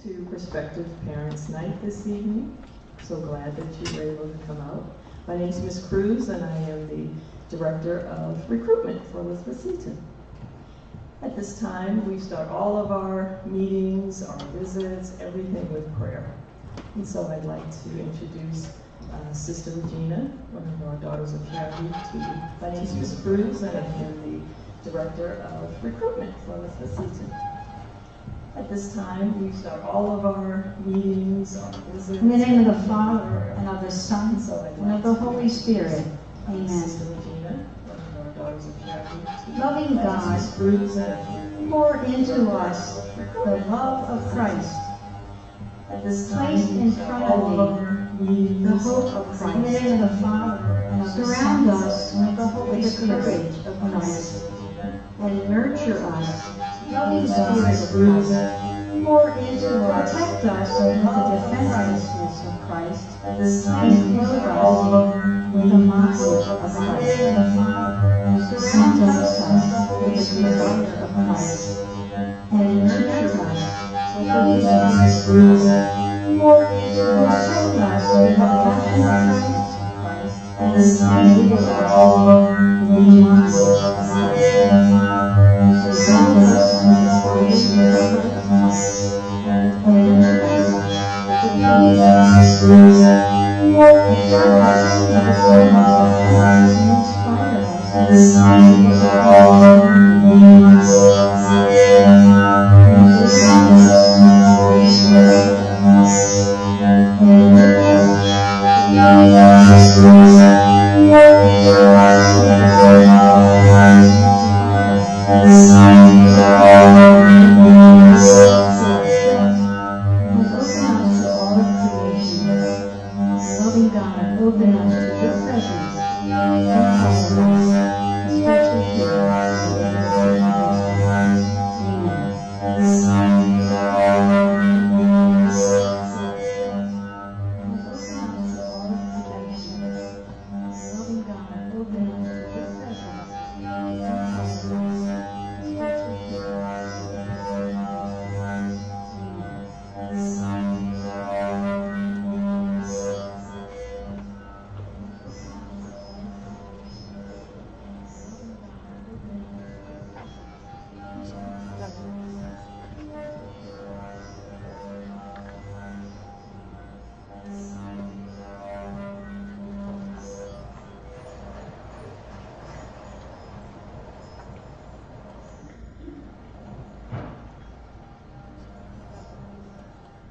to Prospective Parents Night this evening. So glad that you were able to come out. My name is Ms. Cruz, and I am the Director of Recruitment for Elizabeth Seaton. At this time, we start all of our meetings, our visits, everything with prayer. And so I'd like to introduce Sister Regina, one of our daughters of charity, to you. My name is Ms. Cruz, and I am the Director of Recruitment for Elizabeth Seaton. At this time, we start all of our meetings, our visits. In the name of the Father, and of the Son, So and of the Holy Spirit. Amen. Sister Regina, one of our daughters of charity. Loving God, Ms. Cruz, and pour into us the love of Christ. at this Placed time, in front all of our meetings, the hope of Christ. In the name of the Father, and of the Son, us with the Holy Spirit of Christ. And nurture us, loving Spirit of Christ. Pour into us, protect us with the defensiveness of Christ. at this And time, clothe all us of with the mind of Christ. Surround us with the desire of Christ. And nurture us with the Spirit. Pour into us, with the passion of Christ. at this And time, give us all of the mind of Christ. Surround us with the Spirit of Christ. And nurture us with the peace of Christ. Pour into us with the fullness of Christ. Inspire us. at this time, all of meetings, Surround us with the Spirit of Christ. And nurture us with the peace of Christ. Pour into us with the fullness of Christ. at this time, all of meetings, Loving God, open us to your presence and empower us, especially here in the Amen. Loving God, open us to your presence and empower us, especially here in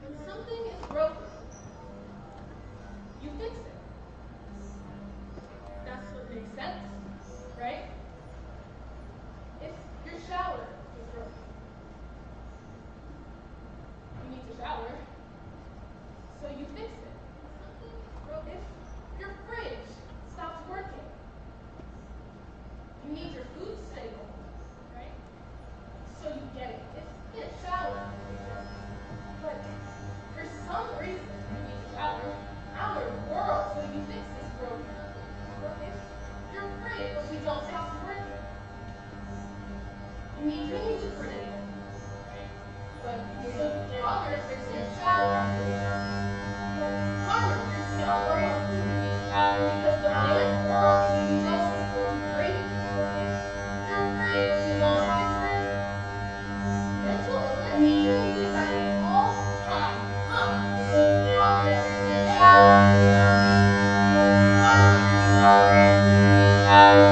When something is broken, you fix it. That's what makes sense, right? If your shower is broken, you need to shower, so you fix it. If your fridge stops working, you need your food to stay cold, right? So you get it. If your shower is broken, but for some reason, you need to shower. Our world, so you fix this broken. If your fridge, but we don't stop working, you need your music for it. But so father fixes your shower. But farmer fixes your world. Because the real world is just great. If your fridge is not fixed, mental illness is all time. at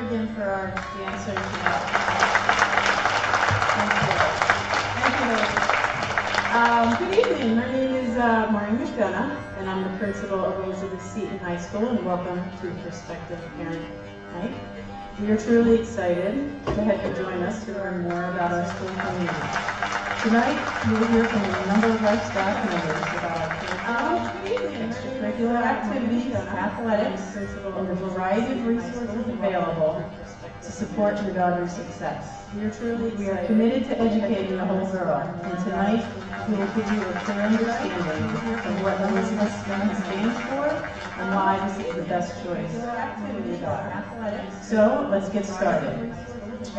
again for our dancer tonight. Thank you. Good evening. My name is Maureen McDonough, and I'm the principal of Elizabeth Seton High School, and welcome to Prospective Parent Night. We are truly excited to have you join us to learn more about our school community. Tonight, you will hear from a number of our staff members about our extracurricular activities, athletics, and the variety of resources available to support your daughter's success. We are committed to educating the whole girl, and tonight we will give you a clear understanding of what Elizabeth stands for and why this is the best choice for your daughter. So let's get started.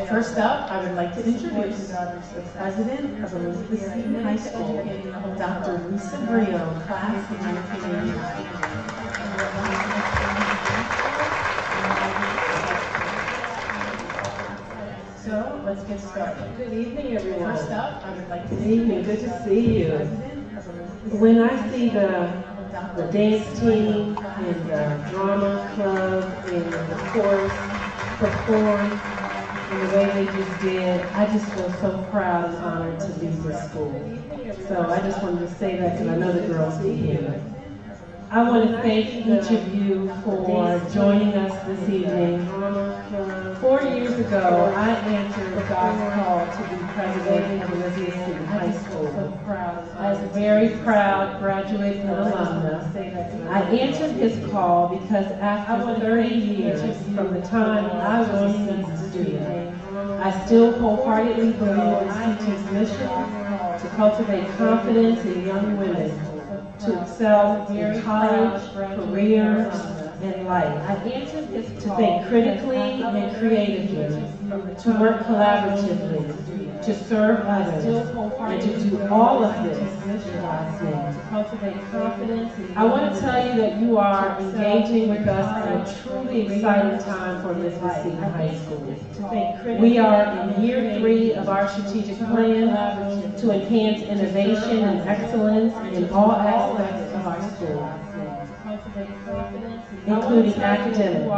First up, I would like to introduce the president of Elizabeth Seton High School, Dr. Lisa Brio, class of 1989. So let's get started. Good evening, everyone. First up, I would like to Good evening. Good to see you. When I see the dance team and the drama club and the chorus perform in the way they just did, I just feel so proud and honored to lead this school. So I just wanted to say that because I know the girls can hear it. I want to thank each of you for joining us this evening. 4 years ago, I answered God's call to be president of Elizabeth Seton High School. I was very proud graduate and alumna. I answered his call because after 30 years from the time I was a student, I still wholeheartedly believe in Seton's mission to cultivate confidence in young women to excel in college, careers, and life. I answered his call to think critically and creatively, to work collaboratively, to serve others, and to do all of this in God's name. To cultivate confidence. I want to tell you that you are engaging with us in a truly exciting time for Elizabeth Seton High School. We are in year 3 of our strategic plan to enhance innovation and excellence in all aspects of our school, including academics,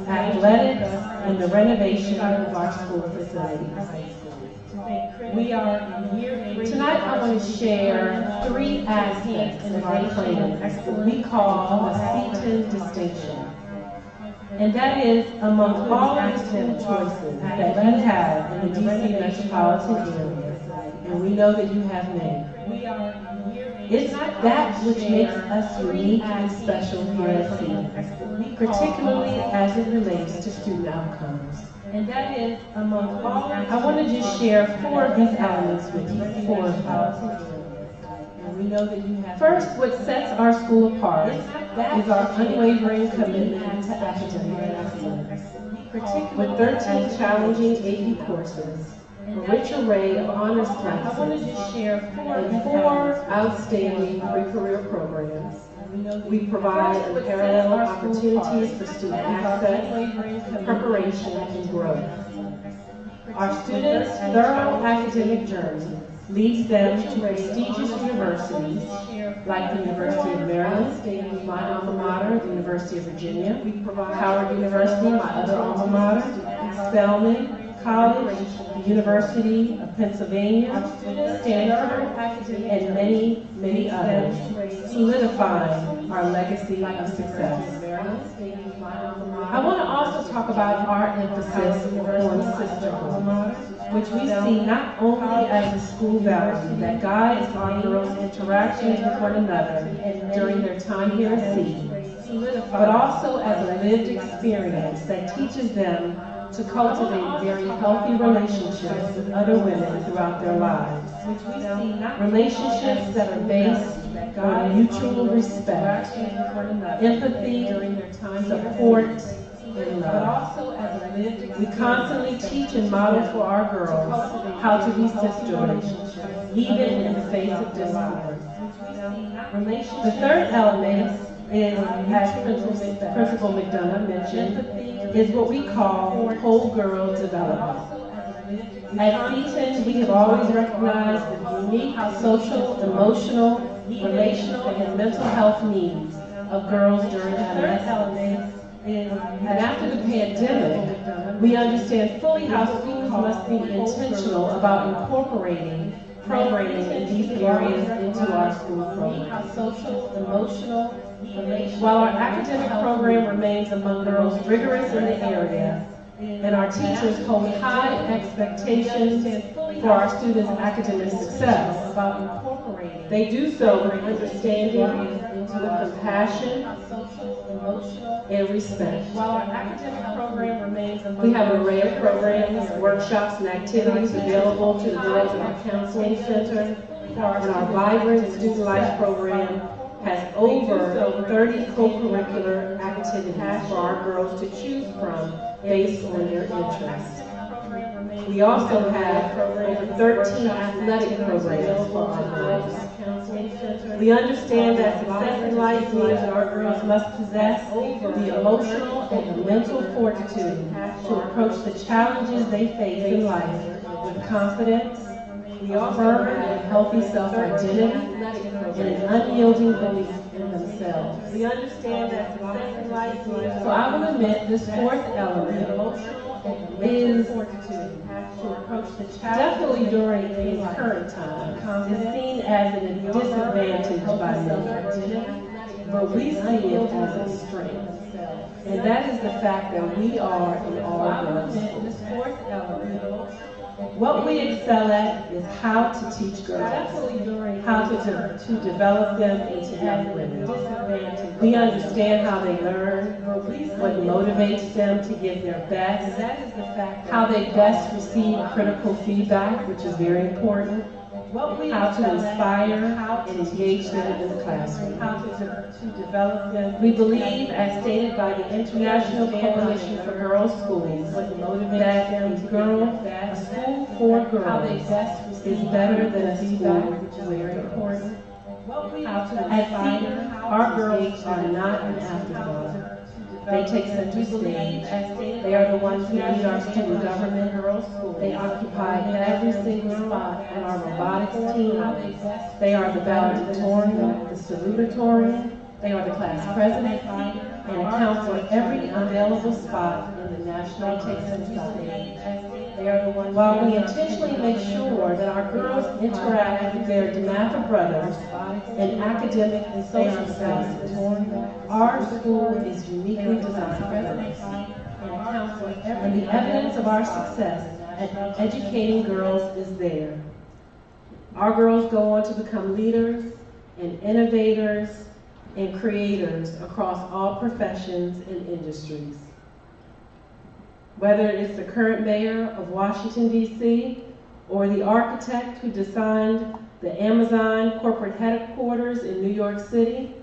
athletics, and the renovation of our school facilities. We are in year 3. Tonight I want to share 3 aspects of our plan that we call the Seton distinction. And that is, among all of the school choices that you have in the DC metropolitan area, and we know that you have many, it's that which makes us unique and special here at Seton, particularly as it relates to student outcomes. And that is, among all, I want to just share 4 of these elements with you, 4 of them. First, what sets our school apart is our unwavering commitment to academic excellence. With 13 challenging AP courses, a rich array of honors classes, and 4 outstanding pre-career programs, we provide unparalleled opportunities for student access, preparation, and growth. Our students' thorough academic journey leads them to prestigious universities like the University of Maryland, my alma mater, the University of Virginia, Howard University, my other alma mater, Spelman College, the University of Pennsylvania, Stanford, and many, many others, solidifying our legacy of success. I want to also talk about our emphasis on sisterhood, which we see not only as a school value that guides our girls' interactions with one another during their time here at Seton, but also as a lived experience that teaches them to cultivate very healthy relationships with other women throughout their lives. Relationships that are based on mutual respect, empathy, support, and love. We constantly teach and model for our girls how to be sisters, even in the face of discord. The third element is, as Principal McDonough mentioned, is what we call whole girl development. At Seton, we have always recognized the unique social, emotional, relational, and mental health needs of girls during adolescence. And after the pandemic, we understand fully how schools must be intentional about incorporating programming in these areas into our school programs. Social, emotional, while our academic program remains among the most rigorous in the area, and our teachers hold high expectations for our students' academic success, they do so with understanding, with compassion, and respect. While our academic program remains among we have an array of programs, workshops, and activities available to the girls in our counseling center, and our vibrant student life program has over 30 co-curricular activities for our girls to choose from based on their interests. We also have over 13 athletic programs for our girls. We understand that success in life means that our girls must possess the emotional and the mental fortitude to approach the challenges they face in life with confidence, a firm and healthy self-identity, and an unyielding belief in themselves. We understand that success in life means so I will admit this fourth element is definitely during these current times is seen as an disadvantage by many, but we see it as a strength. And that is the fact that we are an all-girls school. What we excel at is how to teach girls, how to develop them into young women. We understand how they learn, what motivates them to give their best, how they best receive critical feedback, which is very important, how to inspire and engage them in the classroom. We believe, as stated by the International Coalition for Girls' Schools, that a school for girls is better than a school which is very important. At Seton, our girls are not an afterthought. They take center stage. They are the ones who lead our student government. They occupy every single spot on our robotics team. They are the valedictorian, the salutatorian. They are the class president and account for every available spot in the national take center stage. While we intentionally make sure that our girls interact with their DeMatha brothers in academic and social spaces, our school is uniquely designed for girls. And the evidence of our success at educating girls is there. Our girls go on to become leaders and innovators and creators across all professions and industries. Whether it's the current mayor of Washington, D.C., or the architect who designed the Amazon corporate headquarters in New York City,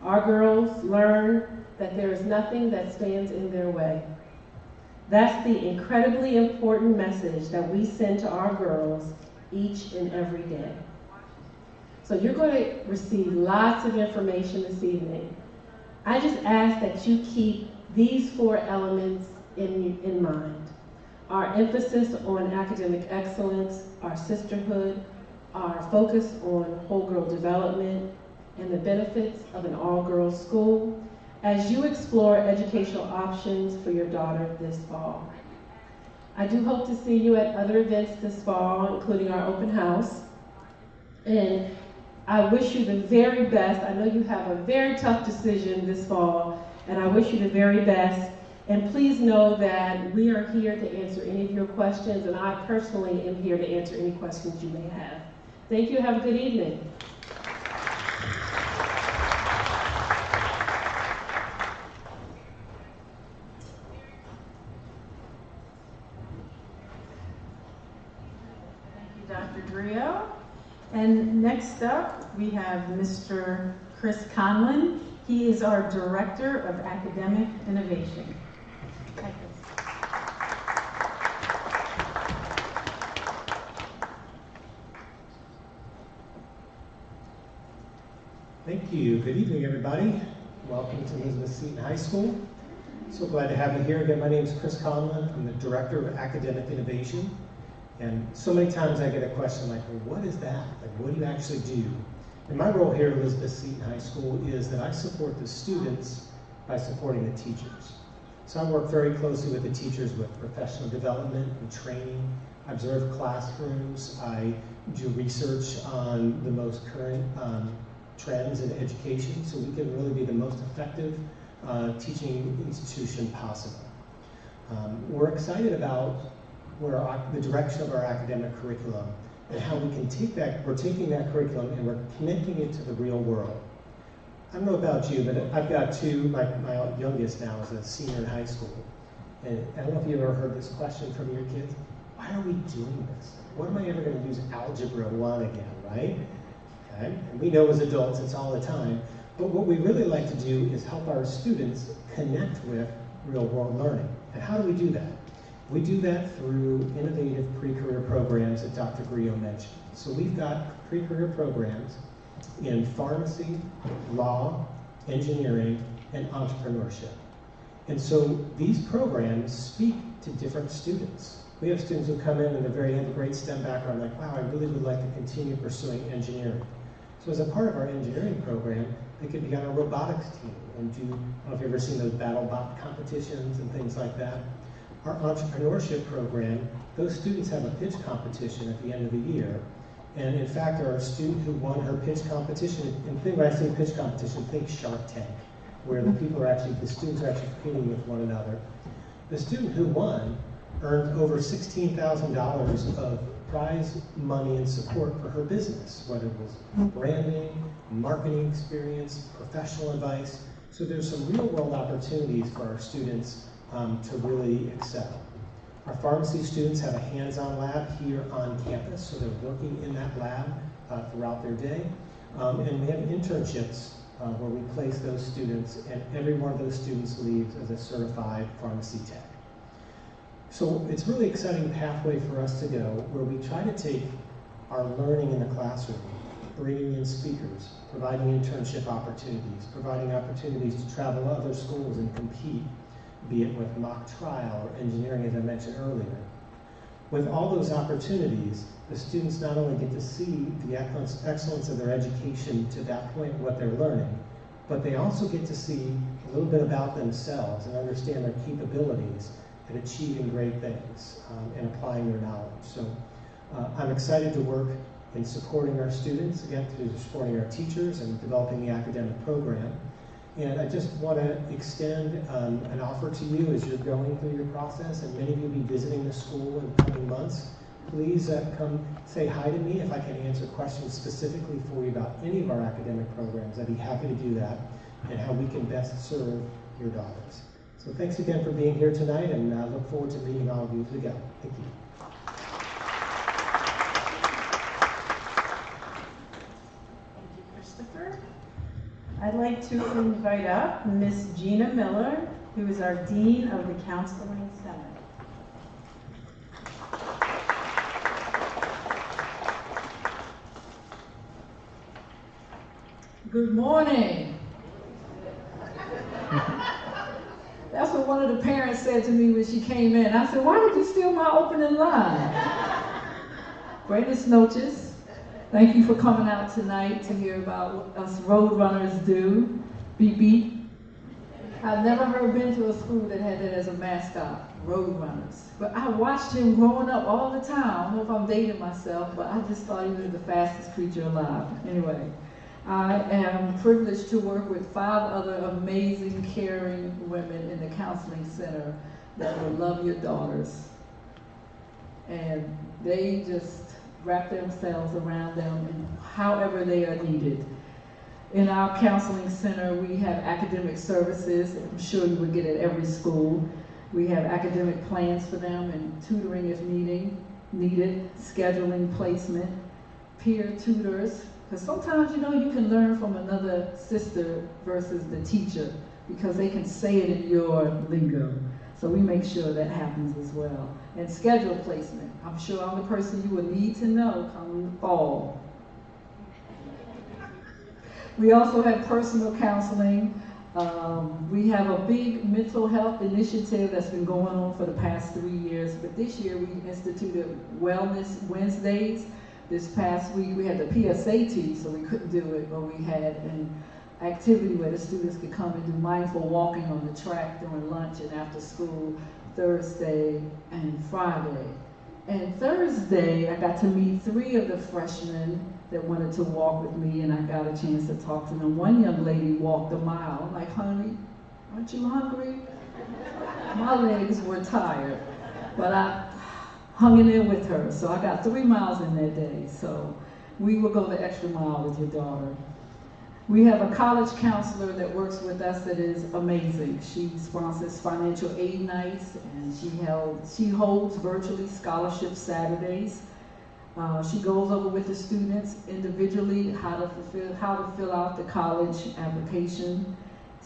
our girls learn that there is nothing that stands in their way. That's the incredibly important message that we send to our girls each and every day. So you're going to receive lots of information this evening. I just ask that you keep these four elements in mind. Our emphasis on academic excellence, our sisterhood, our focus on whole girl development, and the benefits of an all-girls school as you explore educational options for your daughter this fall. I do hope to see you at other events this fall, including our open house. And I wish you the very best. I know you have a very tough decision this fall, and I wish you the very best. And please know that we are here to answer any of your questions, and I personally am here to answer any questions you may have. Thank you. Have a good evening. Thank you, Dr. Grio. And next up, we have Mr. Chris Conlon. He is our Director of Academic Innovation. Hi, Chris. Thank you. Good evening, everybody. Welcome to Elizabeth Seton High School. So glad to have you here. Again, my name is Chris Conlon. I'm the Director of Academic Innovation. And so many times I get a question like, well, what is that? Like, what do you actually do? And my role here at Elizabeth Seton High School is that I support the students by supporting the teachers. So I work very closely with the teachers with professional development and training. I observe classrooms. I do research on the most current trends in education so we can really be the most effective teaching institution possible. We're excited about the direction of our academic curriculum and how we can take that, we're taking that curriculum and we're connecting it to the real world. I don't know about you, but I've got two, my youngest now is a senior in high school. And I don't know if you've ever heard this question from your kids. Why are we doing this? When am I ever going to use Algebra 1 again, right? Okay? And we know as adults it's all the time. But what we really like to do is help our students connect with real world learning. And how do we do that? We do that through innovative pre-career programs that Dr. Griot mentioned. So we've got pre-career programs in pharmacy, law, engineering, and entrepreneurship. And so these programs speak to different students. We have students who come in and have a great STEM background, like, wow, I really would like to continue pursuing engineering. So as a part of our engineering program, they could be on a robotics team and do, I don't know if you've ever seen those battle bot competitions and things like that. Our entrepreneurship program, those students have a pitch competition at the end of the year. And in fact, our student who won her pitch competition, and think when I say pitch competition, think Shark Tank, where the students are actually competing with one another. The student who won earned over $16,000 of prize money and support for her business, whether it was branding, marketing experience, professional advice. So there's some real world opportunities for our students to really excel. Our pharmacy students have a hands-on lab here on campus, so they're working in that lab throughout their day. And we have internships where we place those students, and every one of those students leaves as a certified pharmacy tech. So it's a really exciting pathway for us to go where we try to take our learning in the classroom, bringing in speakers, providing internship opportunities, providing opportunities to travel to other schools and compete, be it with mock trial or engineering, as I mentioned earlier. With all those opportunities, the students not only get to see the excellence of their education to that point, what they're learning, but they also get to see a little bit about themselves and understand their capabilities at achieving great things and applying their knowledge. So I'm excited to work in supporting our students, again, through supporting our teachers and developing the academic program. And I just want to extend an offer to you as you're going through your process, and many of you will be visiting the school in the coming months. Please come say hi to me if I can answer questions specifically for you about any of our academic programs. I'd be happy to do that, and how we can best serve your daughters. So thanks again for being here tonight, and I look forward to meeting all of you as we go. Thank you. Thank you, Christopher. I'd like to invite up Miss Gina Miller, who is our Dean of the Counseling Center. Good morning. That's what one of the parents said to me when she came in. I said, why would you steal my opening line? Buenas noches. Thank you for coming out tonight to hear about what us road runners do. Beep beep. I've never been to a school that had that as a mascot, road runners. But I watched him growing up all the time. I don't know if I'm dating myself, but I just thought he was the fastest creature alive. Anyway, I am privileged to work with 5 other amazing, caring women in the counseling center that will love your daughters. And they just wrap themselves around them in however they are needed. In our counseling center, we have academic services. I'm sure you would get at every school. We have academic plans for them and tutoring if needed, scheduling placement, peer tutors. Because sometimes, you know, you can learn from another sister versus the teacher because they can say it in your lingo. So we make sure that happens as well. And schedule placement. I'm sure I'm the person you would need to know come fall. We also have personal counseling. We have a big mental health initiative that's been going on for the past 3 years. But this year we instituted Wellness Wednesdays. This past week we had the PSAT, so we couldn't do it, but we had an activity where the students could come and do mindful walking on the track during lunch and after school, Thursday and Friday. And Thursday, I got to meet 3 of the freshmen that wanted to walk with me, and I got a chance to talk to them. One young lady walked a mile. I'm like, honey, aren't you hungry? My legs were tired, but I hung in there with her. So I got 3 miles in that day. So we will go the extra mile with your daughter. We have a college counselor that works with us that is amazing. She sponsors financial aid nights, and she holds virtually scholarship Saturdays. She goes over with the students individually how to fill out the college application.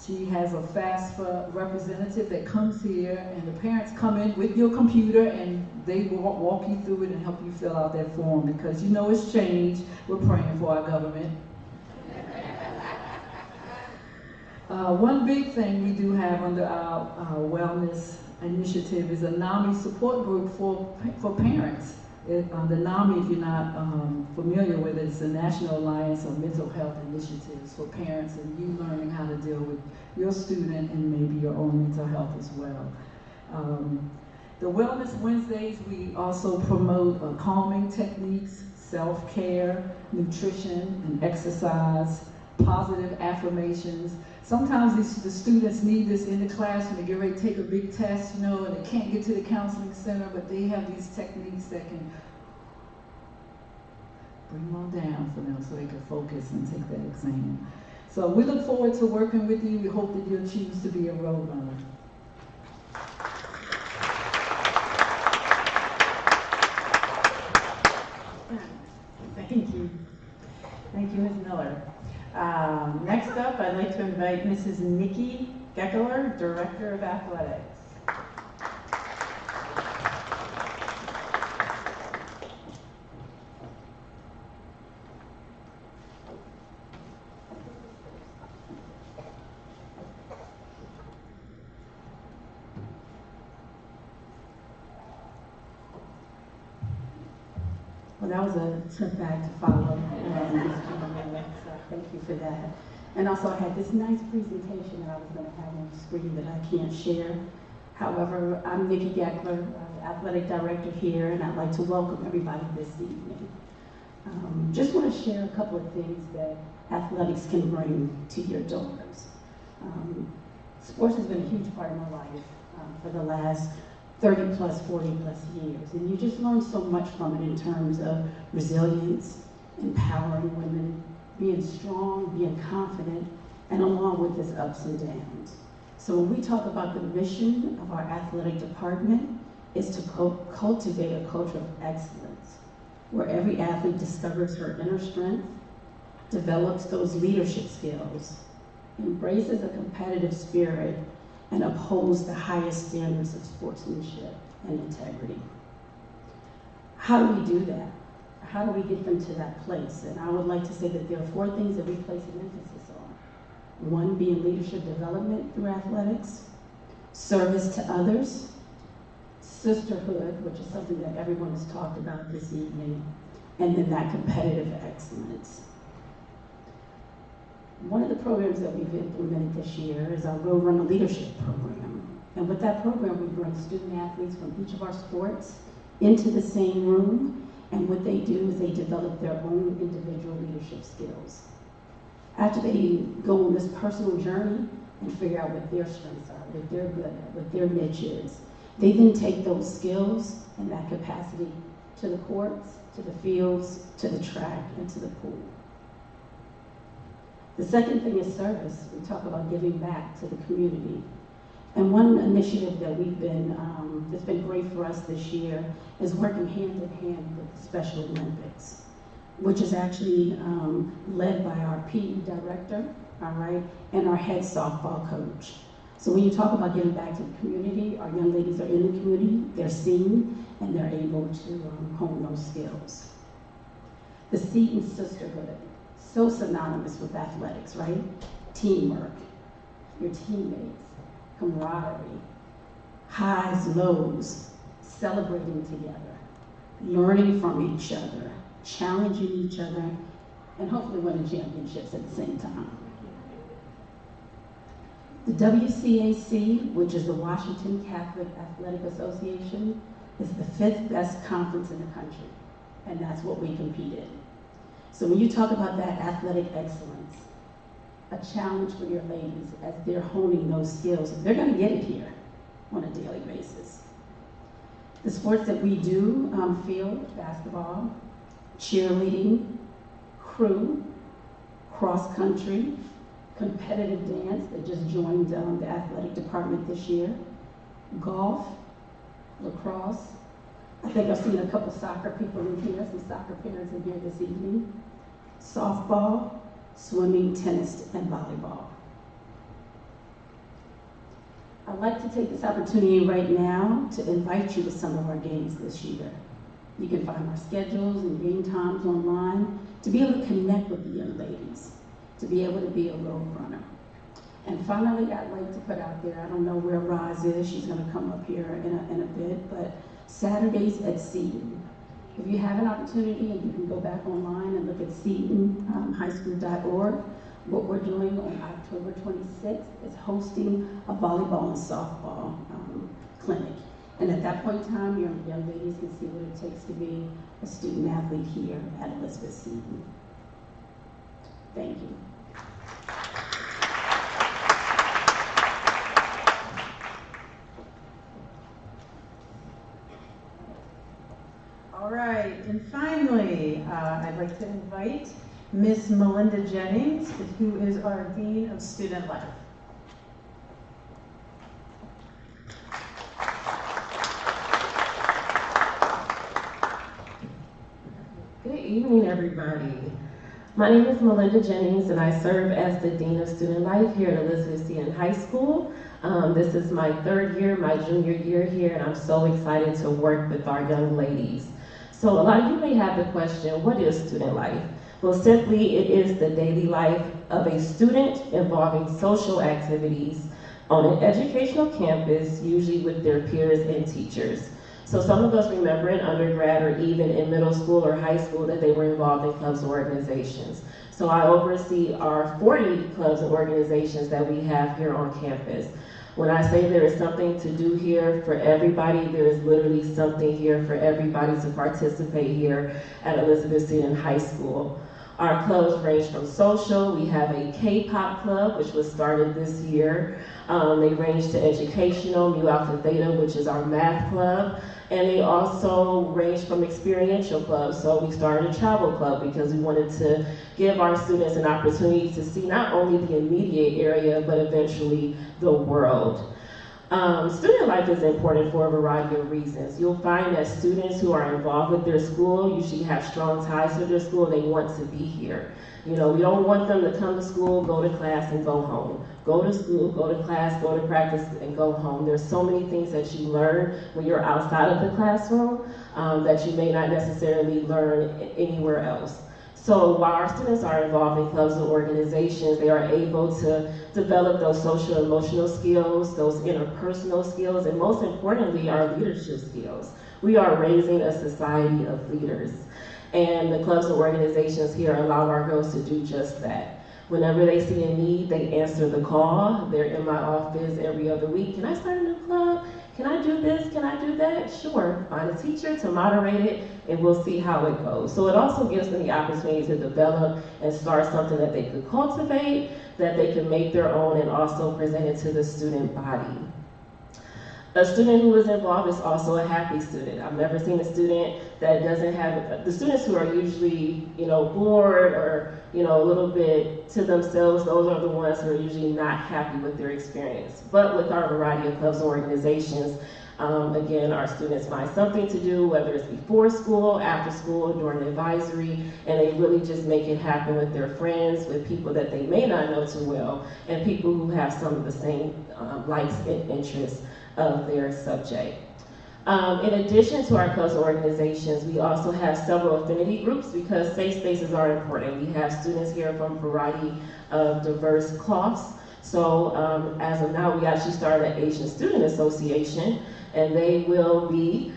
She has a FAFSA representative that comes here, and the parents come in with your computer and they will walk you through it and help you fill out that form, because you know it's changed. We're praying for our government. One big thing we do have under our wellness initiative is a NAMI support group for parents. The NAMI, if you're not familiar with it, it's the National Alliance of Mental Health Initiatives for parents, and you learning how to deal with your student and maybe your own mental health as well. The Wellness Wednesdays, we also promote calming techniques, self-care, nutrition, and exercise, positive affirmations. Sometimes the students need this in the classroom to get ready to take a big test, and they can't get to the counseling center, but they have these techniques that can bring them all down for them so they can focus and take that exam. So we look forward to working with you. We hope that you'll choose to be a road runner. Thank you. Thank you, Ms. Miller. Next up, I'd like to invite Mrs. Nikki Geckler, Director of Athletics. Well, that was a tough act to follow. So thank you for that. And also, I had this nice presentation that I was going to have on the screen that I can't share. However, I'm Nikki Geckler, Athletic Director here, and I'd like to welcome everybody this evening. Just want to share a couple of things that athletics can bring to your daughters. Sports has been a huge part of my life for the last 30 plus, 40 plus years. And you just learn so much from it in terms of resilience, empowering women, being strong, being confident, and along with its ups and downs. So when we talk about the mission of our athletic department is to cultivate a culture of excellence, where every athlete discovers her inner strength, develops those leadership skills, embraces a competitive spirit, and upholds the highest standards of sportsmanship and integrity. How do we do that? How do we get them to that place? And I would like to say that there are 4 things that we place an emphasis on. 1 being leadership development through athletics, service to others, sisterhood, which is something that everyone has talked about this evening, and then that competitive excellence. One of the programs that we've implemented this year is our Road Runner Leadership Program. And with that program, we bring student athletes from each of our sports into the same room, and what they do is they develop their own individual leadership skills. After they go on this personal journey and figure out what their strengths are, what they're good at, what their niche is, they then take those skills and that capacity to the courts, to the fields, to the track, and to the pool. The second thing is service. We talk about giving back to the community. And one initiative that that's been great for us this year is working hand in hand with the Special Olympics, which is actually led by our PE director, all right, and our head softball coach. So when you talk about giving back to the community, our young ladies are in the community, they're seen, and they're able to hone those skills. The C in sisterhood. So synonymous with athletics, right? Teamwork, your teammates, camaraderie, highs, lows, celebrating together, learning from each other, challenging each other, and hopefully winning championships at the same time. The WCAC, which is the Washington Catholic Athletic Association, is the 5th best conference in the country, and that's what we compete in. So when you talk about that athletic excellence, a challenge for your ladies as they're honing those skills, they're going to get it here on a daily basis. The sports that we do, field, basketball, cheerleading, crew, cross country, competitive dance that just joined the athletic department this year, golf, lacrosse. I think I've seen a couple soccer people in here, some soccer parents in here this evening, softball, swimming, tennis, and volleyball. I'd like to take this opportunity right now to invite you to some of our games this year. You can find our schedules and game times online to be able to connect with the young ladies, to be able to be a road runner. And finally, I'd like to put out there, I don't know where Roz is, she's gonna come up here in a bit, but Saturdays at Seton. If you have an opportunity, and you can go back online and look at setonhighschool.org, what we're doing on October 26th is hosting a volleyball and softball clinic. And at that point in time, your young ladies can see what it takes to be a student athlete here at Elizabeth Seton. Thank you. All right, and finally, I'd like to invite Miss Melinda Jennings, who is our Dean of Student Life. Good evening, everybody. My name is Melinda Jennings, and I serve as the Dean of Student Life here at Elizabeth Seton High School. This is my 3rd year, my junior year here, and I'm so excited to work with our young ladies. So a lot of you may have the question, what is student life? Well, simply, it is the daily life of a student involving social activities on an educational campus, usually with their peers and teachers. So some of us remember in undergrad or even in middle school or high school that they were involved in clubs or organizations. So I oversee our 40 clubs and organizations that we have here on campus. When I say there is something to do here for everybody, there is literally something here for everybody to participate here at Elizabeth Seton High School. Our clubs range from social. We have a K-pop club, which was started this year. They range to educational, Mu Alpha Theta, which is our math club. And they also range from experiential clubs. So we started a travel club because we wanted to give our students an opportunity to see not only the immediate area, but eventually the world. Student life is important for a variety of reasons. You'll find that students who are involved with their school usually have strong ties to their school. They want to be here. You know, we don't want them to come to school, go to class, and go home. Go to school, go to class, go to practice, and go home. There's so many things that you learn when you're outside of the classroom that you may not necessarily learn anywhere else. So while our students are involved in clubs and organizations, they are able to develop those social and emotional skills, those interpersonal skills, and most importantly, our leadership skills. We are raising a society of leaders. And the clubs and organizations here allow our girls to do just that. Whenever they see a need, they answer the call. They're in my office every other week. Can I start a new club? Can I do this? Can I do that? Sure. Find a teacher to moderate it, and we'll see how it goes. So it also gives them the opportunity to develop and start something that they could cultivate, that they can make their own, and also present it to the student body. A student who is involved is also a happy student. I've never seen a student that doesn't have, the students who are usually, bored or, a little bit to themselves, those are the ones who are usually not happy with their experience. But with our variety of clubs and organizations, again, our students find something to do, whether it's before school, after school, during advisory, and they really just make it happen with their friends, with people that they may not know too well, and people who have some of the same likes and interests of their subject. In addition to our clubs and organizations, we also have several affinity groups because safe spaces are important. We have students here from a variety of diverse cloths. So as of now, we actually started an Asian Student Association, and they will be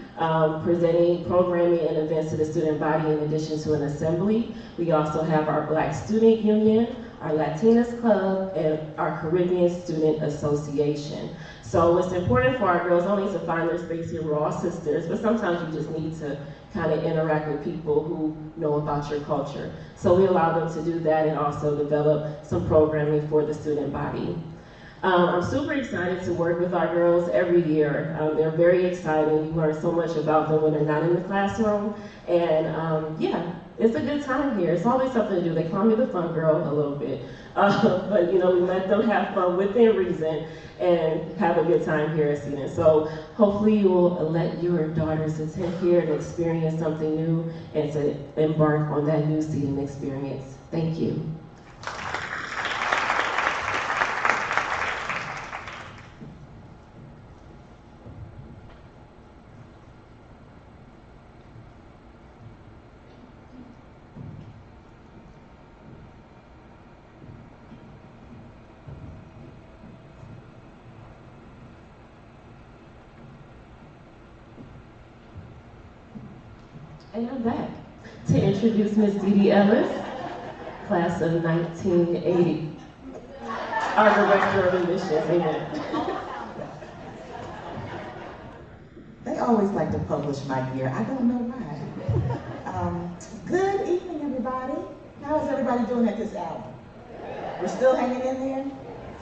presenting programming and events to the student body in addition to an assembly. We also have our Black Student Union, our Latinas Club, and our Caribbean Student Association. So it's important for our girls not only to find their space here, we're all sisters, but sometimes you just need to kind of interact with people who know about your culture. So we allow them to do that and also develop some programming for the student body. I'm super excited to work with our girls every year. They're very exciting. You learn so much about them when they're not in the classroom. And yeah, it's a good time here. It's always something to do. They call me the fun girl a little bit. But you know, we let them have fun within reason and have a good time here at Seton. So hopefully you will let your daughters attend here and experience something new and to embark on that new Seton experience. Thank you. And I'm back to introduce Miss Dee Dee Ellis, class of 1980, our Director of Admissions. Amen. They always like to publish my year. I don't know why. Good evening, everybody. How is everybody doing at this hour? We're still hanging in there?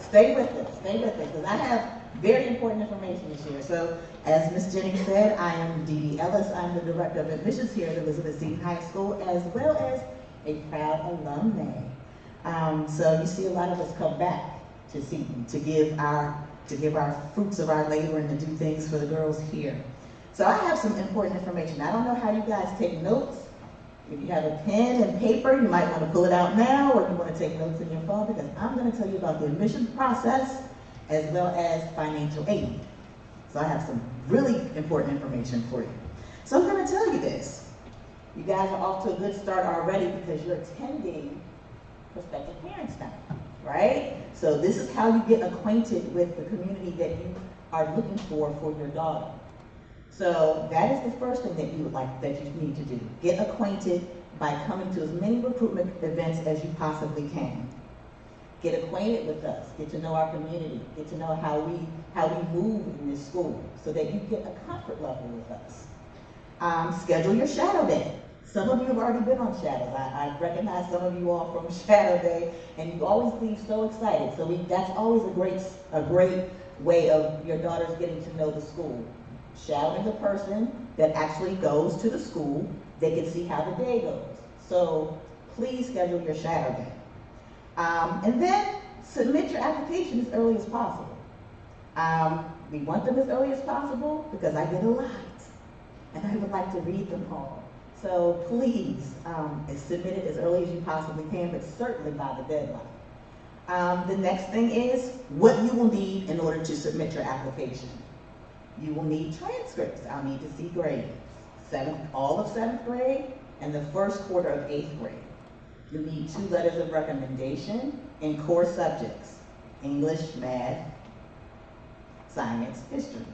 Stay with it, because I have very important information to share. So, as Ms. Jennings said, I am Dee Dee Ellis. I'm the Director of Admissions here at Elizabeth Seton High School, as well as a proud alumni. So you see a lot of us come back to Seton to give our fruits of our labor and to do things for the girls here. So I have some important information. I don't know how you guys take notes. If you have a pen and paper, you might want to pull it out now, or you want to take notes in your phone, because I'm going to tell you about the admissions process as well as financial aid. So I have some really important information for you. So I'm going to tell you this. You guys are off to a good start already because you're attending Prospective Parents Night, right? So this is how you get acquainted with the community that you are looking for your daughter. So that is the first thing that you need to do. Get acquainted by coming to as many recruitment events as you possibly can. Get acquainted with us, get to know our community, get to know how we move in this school so that you get a comfort level with us. Schedule your shadow day. Some of you have already been on shadows. I recognize some of you all from shadow day, and you always leave so excited. So that's always a great way of your daughters getting to know the school. Shadowing the person that actually goes to the school, they can see how the day goes. So please schedule your shadow day. And then submit your application as early as possible. We want them as early as possible because I get a lot, and I would like to read them all. So please submit it as early as you possibly can, but certainly by the deadline. The next thing is what you will need in order to submit your application. You will need transcripts. I'll need to see grades. All of 7th grade and the first quarter of 8th grade. You'll need 2 letters of recommendation in core subjects: English, math, science, history.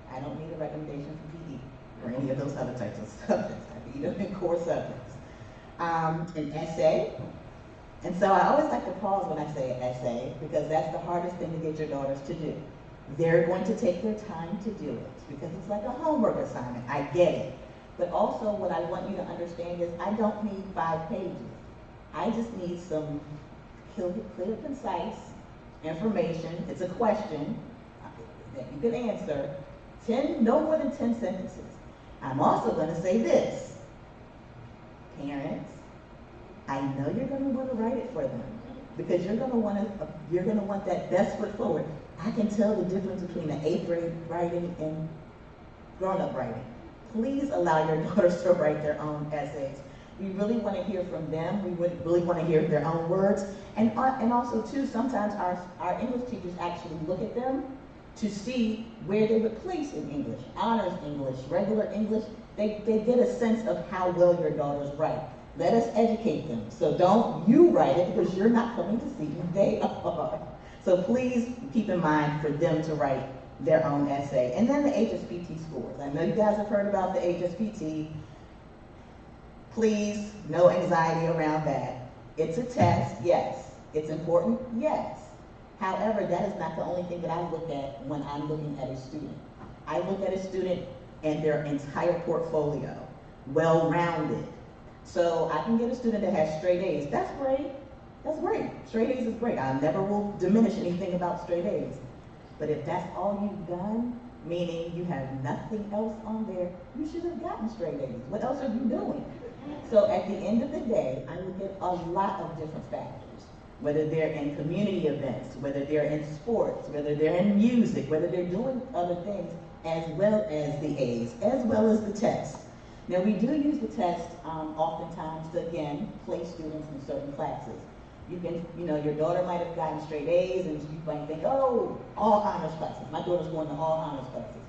I don't need a recommendation for PE or any of those other types of subjects. I need them in core subjects. An essay. And so I always like to pause when I say essay, because that's the hardest thing to get your daughters to do. They're going to take their time to do it because it's like a homework assignment. I get it. But also what I want you to understand is I don't need 5 pages. I just need some clear, concise information. It's a question that you can answer. No more than 10 sentences. I'm also going to say this. Parents, I know you're going to want to write it for them because you're going to want that best foot forward. I can tell the difference between the 8th grade writing and grown-up writing. Please allow your daughters to write their own essays. We really want to hear from them. We really want to hear their own words. And also, too, sometimes our English teachers actually look at them to see where they would place in English. Honors English, regular English. They get a sense of how well your daughters write. Let us educate them. So don't you write it because you're not coming to see them. They are. So please keep in mind for them to write their own essay. And then the HSPT scores. I know you guys have heard about the HSPT. Please, no anxiety around that. It's a test, yes. It's important, yes. However, that is not the only thing that I look at when I'm looking at a student. I look at a student and their entire portfolio, well-rounded. So I can get a student that has straight A's. That's great. That's great. Straight A's is great. I never will diminish anything about straight A's. But if that's all you've done, meaning you have nothing else on there, you should have gotten straight A's. What else are you doing? So at the end of the day, I look at a lot of different factors, whether they're in community events, whether they're in sports, whether they're in music, whether they're doing other things, as well as the A's, as well as the test. Now we do use the test oftentimes to, again, place students in certain classes. You can, your daughter might have gotten straight A's and you might think, oh, all honors classes. My daughter's going to all honors classes.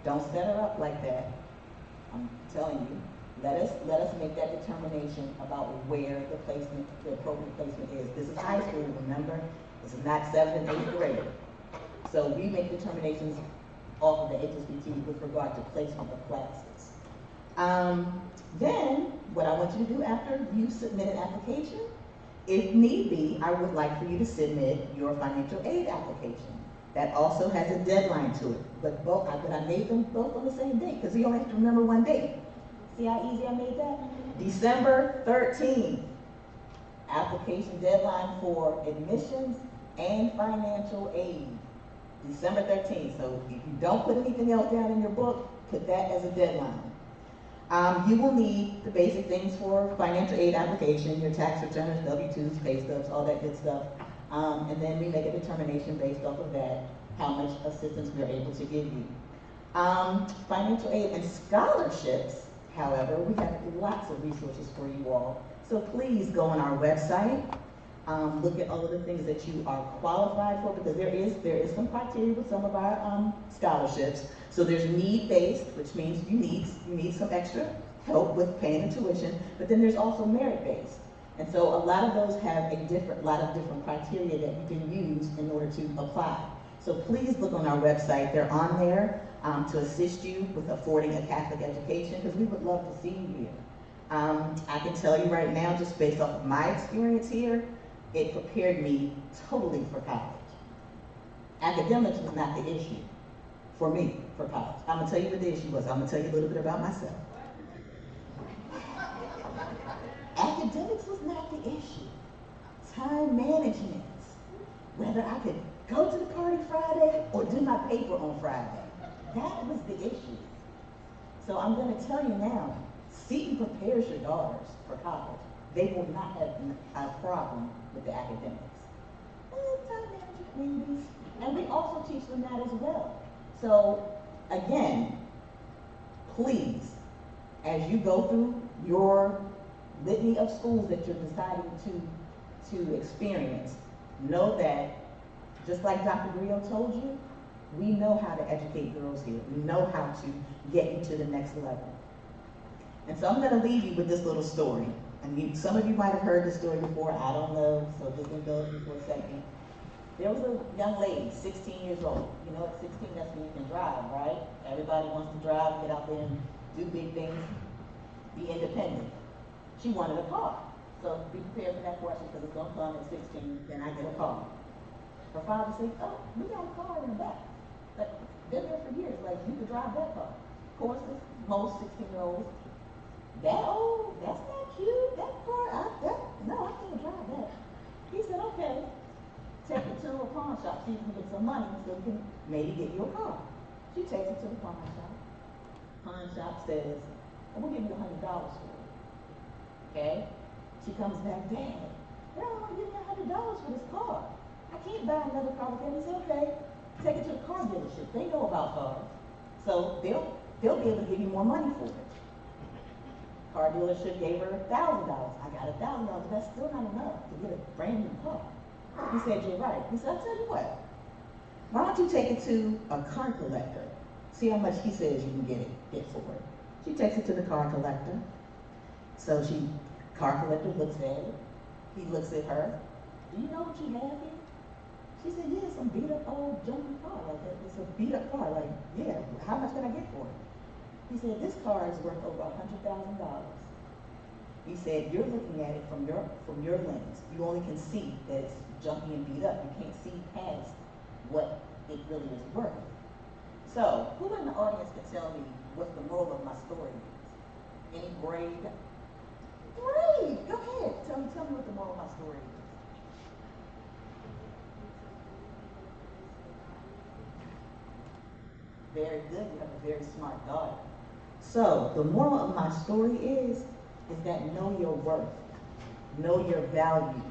Don't set her up like that. I'm telling you, let us make that determination about where the appropriate placement is. This is high school, remember? This is not 7th and 8th grade. So we make determinations off of the HSBT with regard to placement of classes. Then, what I want you to do after you submit an application, if need be, I would like for you to submit your financial aid application. That also has a deadline to it, but I made them both on the same date, because you only have to remember one date. See how easy I made that? December 13th, application deadline for admissions and financial aid. December 13th, so if you don't put anything else down in your book, put that as a deadline. You will need the basic things for financial aid application, your tax returns, W-2s, pay stubs, all that good stuff. And then we make a determination based off of that, how much assistance we are able to give you. Financial aid and scholarships, however, we have lots of resources for you all. So please go on our website, look at all of the things that you are qualified for, because there is some criteria with some of our scholarships. So there's need-based, which means you need some extra help with paying the tuition, but then there's also merit-based. And so a lot of those have a lot of different criteria that you can use in order to apply. So please look on our website. They're on there to assist you with affording a Catholic education, because we would love to see you here. I can tell you right now, just based off of my experience here, it prepared me totally for college. Academics was not the issue for me for college. I'm gonna tell you what the issue was. I'm gonna tell you a little bit about myself. Academics was not the issue. Time management. Whether I could go to the party Friday or do my paper on Friday. That was the issue. So I'm gonna tell you now, Seton prepares your daughters for college. They will not have a problem with the academics. Time management maybe. And we also teach them that as well. So again, please, as you go through your litany of schools that you're deciding to experience, know that, just like Dr. Grillo told you, we know how to educate girls here. We know how to get you to the next level. And so I'm going to leave you with this little story. And some of you might have heard this story before, I don't know, so just indulge me for a second. There was a young lady, 16 years old. You know, at 16, that's when you can drive, right? Everybody wants to drive, get out there and do big things, be independent. She wanted a car. So be prepared for that question, because it's going to come at 16, then I get a car. Her father said, oh, we got a car in the back. Like, been there for years, like, you could drive that car. Of course, most 16-year-olds, that old, that's not cute, that car, no, I can't drive that. He said, okay, take it to a pawn shop, see if you can get some money so you can maybe get you a car. She takes it to the pawn shop. Pawn shop says, we'll give you $100 for it. Okay? She comes back, Dad, they don't want to give me $100 for this car. I can't buy another car with them. He said, okay, take it to the car dealership. They know about cars. So they'll be able to give you more money for it. Car dealership gave her $1,000. I got $1,000, but that's still not enough to get a brand new car. He said, you're right. He said, I'll tell you what, why don't you take it to a car collector? See how much he says you can get for it. She takes it to the car collector. So car collector looks at it. He looks at her. Do you know what you have here? She said, yeah, some beat up old junky car. Like, it's a beat up car. Like, yeah, how much can I get for it? He said, this car is worth over $100,000. He said, you're looking at it from your lens. You only can see that it's jumpy and beat up. You can't see past what it really is worth. So, who in the audience can tell me what the moral of my story is? Any brave? Brave! Go ahead. Tell me what the moral of my story is. Very good. You have a very smart daughter. So, the moral of my story is that know your worth, know your value,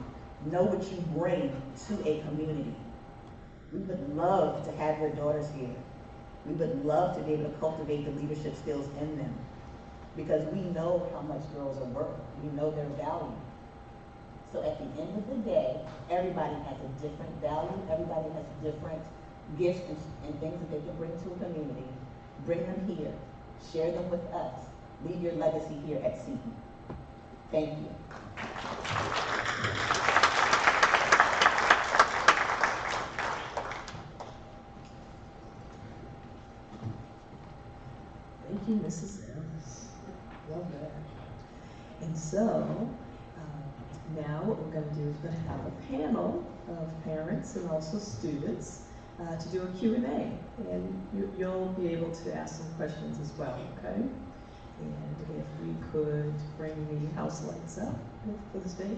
know what you bring to a community. We would love to have your daughters here. We would love to be able to cultivate the leadership skills in them because we know how much girls are worth. We know their value. So at the end of the day, everybody has a different value. Everybody has different gifts and things that they can bring to a community. Bring them here. Share them with us. Leave your legacy here at Seton. Thank you. Thank you, Mrs. Ellis. Love that. And so, now what we're going to do is we're going to have a panel of parents and also students to do a Q&A. And you'll be able to ask some questions as well, okay? And if we could bring the house lights up for the stage.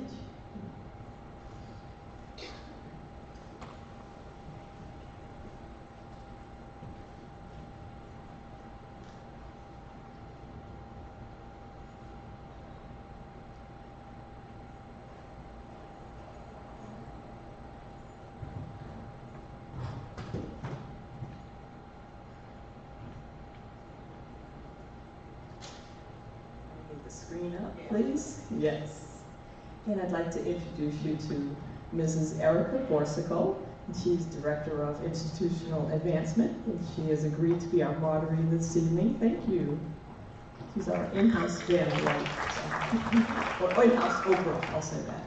Screen up, please. Yes. And I'd like to introduce you to Mrs. Erica Borsico. She's Director of Institutional Advancement, and she has agreed to be our moderator this evening. Thank you. She's our in-house Jana, right? Or in-house Oprah, I'll say that.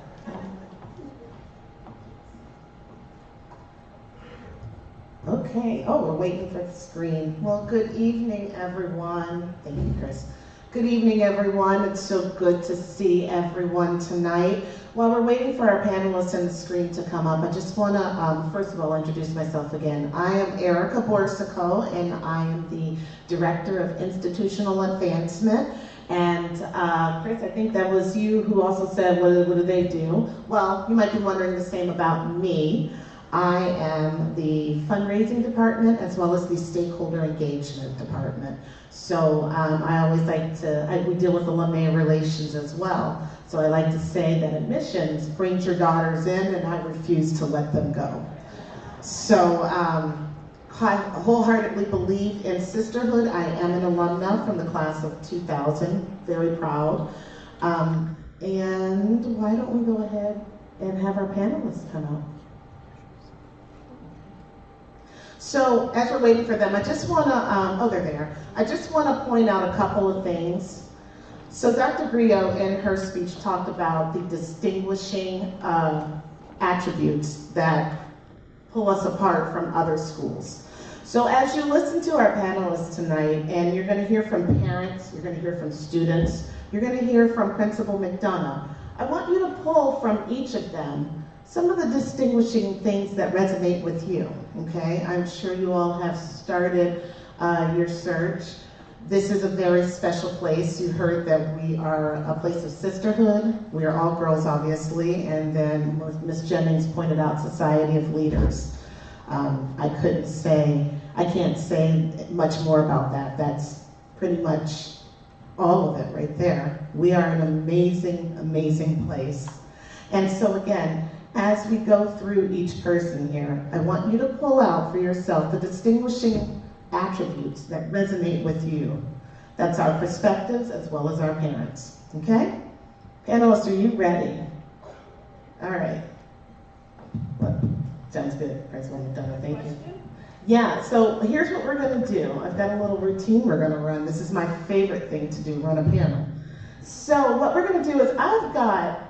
Okay, we're waiting for the screen. Well, good evening, everyone. Thank you, Chris. Good evening, everyone. It's so good to see everyone tonight. While we're waiting for our panelists and the screen to come up, I just want to, first of all, introduce myself again. I am Erica Borsico, and I am the Director of Institutional Advancement. And Chris, I think that was you who also said, what do they do? Well, you might be wondering the same about me. I am the fundraising department as well as the stakeholder engagement department. So I always like to, we deal with alumni relations as well. So I like to say that admissions brings your daughters in and I refuse to let them go. So I wholeheartedly believe in sisterhood. I am an alumna from the class of 2000, very proud. And why don't we go ahead and have our panelists come out. So as we're waiting for them, I just want to, they're there. I just want to point out a couple of things. So Dr. Griot in her speech talked about the distinguishing attributes that pull us apart from other schools. So as you listen to our panelists tonight, and you're going to hear from parents, you're going to hear from students, you're going to hear from Principal McDonough, I want you to pull from each of them some of the distinguishing things that resonate with you, okay? I'm sure you all have started your search. This is a very special place. You heard that we are a place of sisterhood. We are all girls, obviously, and then Ms. Jennings pointed out Society of Leaders. I can't say much more about that. That's pretty much all of it right there. We are an amazing, amazing place. And so again, as we go through each person here, I want you to pull out for yourself the distinguishing attributes that resonate with you. That's our perspectives as well as our parents, okay? Panelists, are you ready? All right. Well, sounds good, Principal McDonough, thank you. Yeah, so here's what we're gonna do. I've got a little routine we're gonna run. This is my favorite thing to do, run a panel. So what we're gonna do is I've got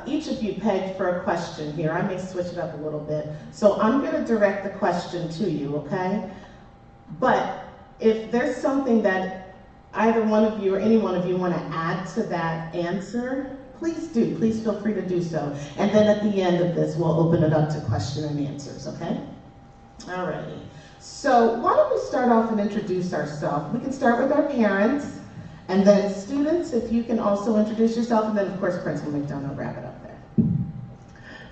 each of you pegged for a question here. I may switch it up a little bit. So I'm gonna direct the question to you, okay? But if there's something that either one of you or any one of you want to add to that answer, please do. Please feel free to do so. And then at the end of this, we'll open it up to question and answers, okay? Alrighty. So why don't we start off and introduce ourselves? We can start with our parents, and then students, if you can also introduce yourself, and then of course Principal McDonough, wrap it up there.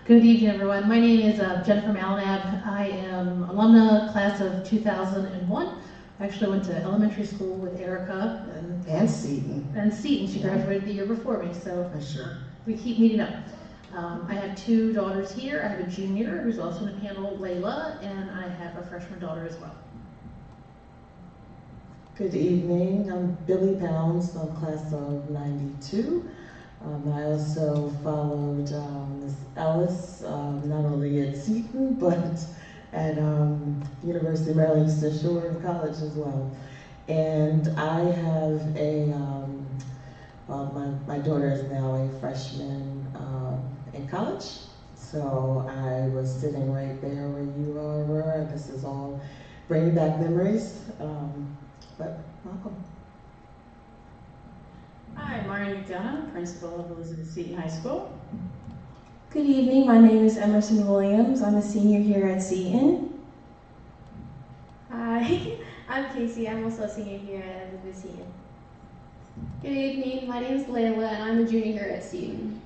Good evening, everyone. My name is Jennifer Malinab. I am alumna class of 2001. I actually went to elementary school with Erica And Seton. and Seton. She graduated the year before me, so For sure. we keep meeting up. I have two daughters here. I have a junior who's also in the panel, Layla, and I have a freshman daughter as well. Good evening, I'm Billy Bounds, I'm class of 92. I also followed Ms. Ellis, not only at Seton, but at University of Maryland, Eastern Shore College as well. And I have my daughter is now a freshman in college. So I was sitting right there where you all were. This is all bringing back memories. But welcome. Hi, Maureen McDonough, principal of Elizabeth Seton High School. Good evening, my name is Emerson Williams. I'm a senior here at Seton. Hi, I'm Casey. I'm also a senior here at Elizabeth Seton. Good evening. My name is Layla, and I'm a junior here at Seton.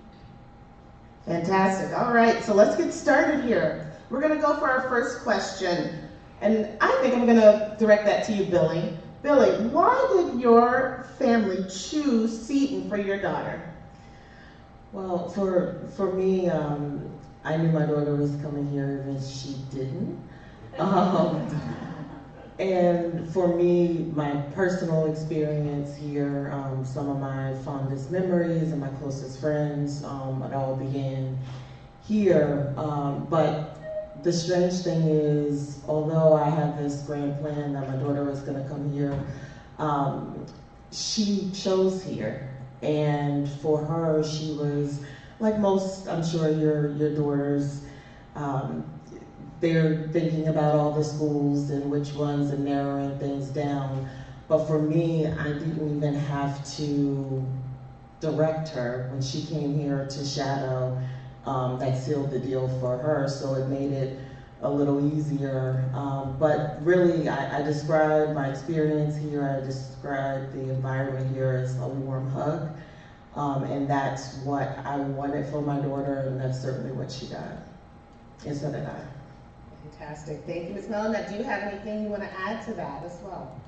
Fantastic. All right, so let's get started here. We're going to go for our first question. And I think I'm going to direct that to you, Billy. Billy, why did your family choose Seton for your daughter? Well, for me, I knew my daughter was coming here even if she didn't. And for me, my personal experience here, some of my fondest memories and my closest friends, it all began here. But the strange thing is, although I had this grand plan that my daughter was going to come here, she chose here. And for her, she was, like most, I'm sure, your daughters, they're thinking about all the schools and which ones and narrowing things down. But for me, I didn't even have to direct her when she came here to shadow. That sealed the deal for her, so it made it a little easier. But really, I describe my experience here, I describe the environment here as a warm hug. And that's what I wanted for my daughter, and that's certainly what she got. And so did I. Fantastic. Thank you, Ms. Mellon. Now, do you have anything you want to add to that as well?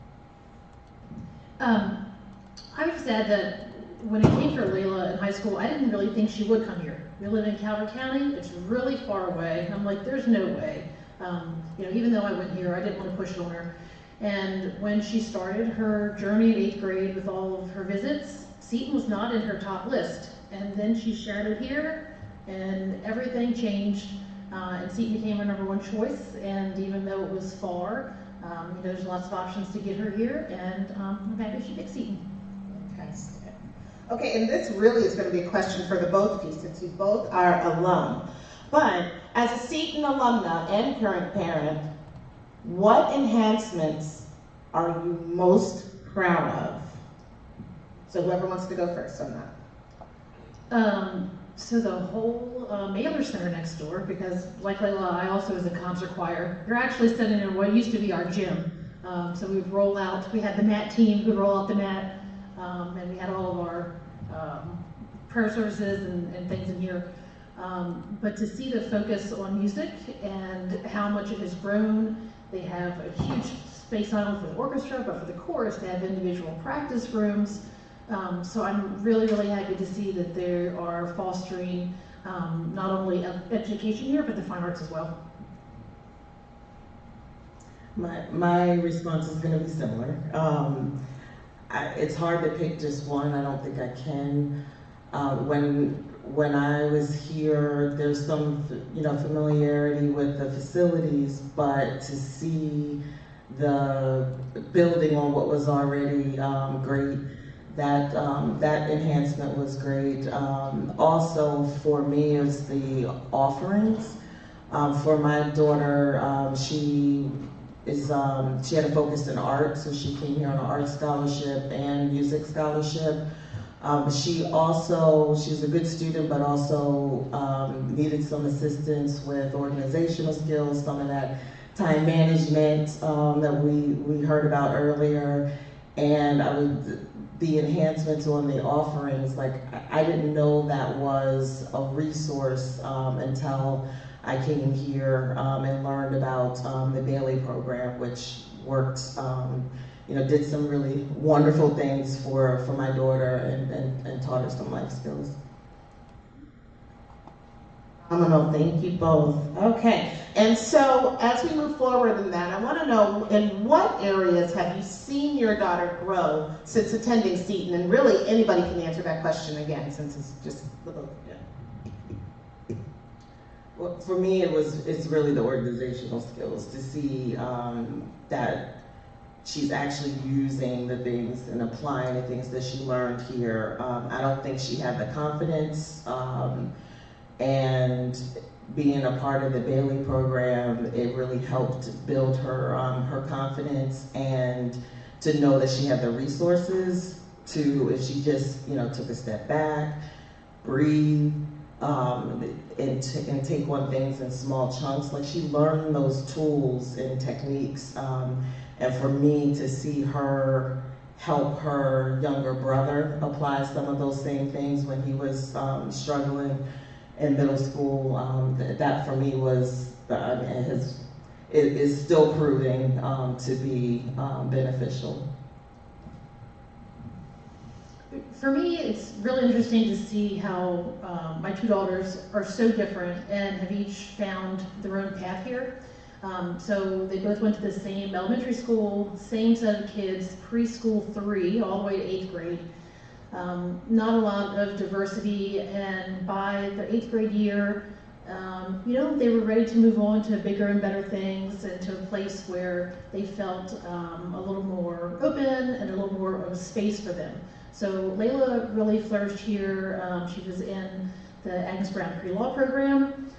I would just add that when it came for Layla in high school, I didn't really think she would come here. We live in Calvert County. It's really far away. And I'm like, there's no way. Even though I went here, I didn't want to push it on her. And when she started her journey in 8th grade with all of her visits, Seton was not in her top list. And then she shadowed here, and everything changed. And Seton became her #1 choice. And even though it was far, there's lots of options to get her here. And I'm happy she picked Seton. Fantastic. Okay, and this really is going to be a question for the both of you, since you both are alum. But as a Seton alumna and current parent, what enhancements are you most proud of? So whoever wants to go first on that. So the whole Mailer Center next door, because like Layla, I also was a concert choir. You're actually sitting in what used to be our gym. So we'd roll out, we had the mat team who'd roll out the mat, and we had all of our prayer services and things in here. But to see the focus on music and how much it has grown, they have a huge space not only for the orchestra, but for the chorus. They have individual practice rooms. So I'm really, really happy to see that they are fostering not only education here, but the fine arts as well. My response is going to be similar. It's hard to pick just one. I don't think I can. When I was here, there's some familiarity with the facilities, but to see the building on what was already great, that enhancement was great. Also for me is the offerings. For my daughter, she had a focus in art, so she came here on an art scholarship and music scholarship. She's a good student, but also needed some assistance with organizational skills, some of that time management that we heard about earlier. And the enhancements on the offerings, like I didn't know that was a resource until I came here and learned about the Bailey program, which worked, did some really wonderful things for my daughter and taught her some life skills. Phenomenal, thank you both. Okay, and so as we move forward in that, I want to know in what areas have you seen your daughter grow since attending Seton? And really, anybody can answer that question again, since it's just the both of you. Well, for me, it's really the organizational skills to see that she's actually using the things and applying the things that she learned here. I don't think she had the confidence. And being a part of the Bailey program, it really helped build her her confidence and to know that she had the resources to, if she just took a step back, breathe, and take on things in small chunks. Like she learned those tools and techniques, and for me to see her help her younger brother apply some of those same things when he was struggling in middle school, that for me was, it is still proving to be beneficial. For me, it's really interesting to see how my two daughters are so different and have each found their own path here. So they both went to the same elementary school, same set of kids, preschool 3, all the way to 8th grade. Not a lot of diversity, and by their 8th grade year, they were ready to move on to bigger and better things and to a place where they felt a little more open and a little more of a space for them. So Layla really flourished here. She was in the Agnes Brown pre-law program.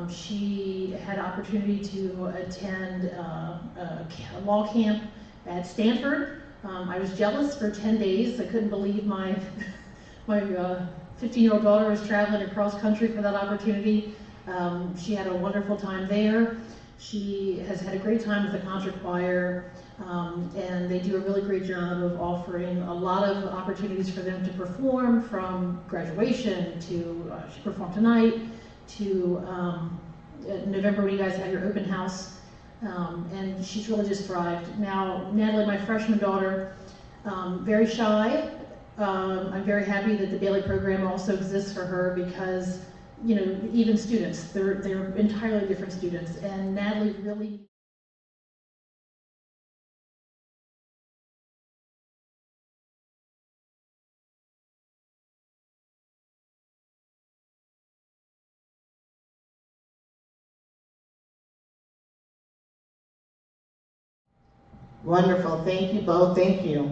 She had opportunity to attend a law camp at Stanford. I was jealous for 10 days. I couldn't believe my 15-year-old daughter was traveling across country for that opportunity. She had a wonderful time there. She has had a great time with the concert choir, and they do a really great job of offering a lot of opportunities for them to perform, from graduation to she performed tonight to November when you guys have your open house. And she's really just thrived. Now, Natalie, my freshman daughter, very shy. I'm very happy that the Bailey program also exists for her because, even students, they're entirely different students. And Natalie really Wonderful, thank you both, thank you.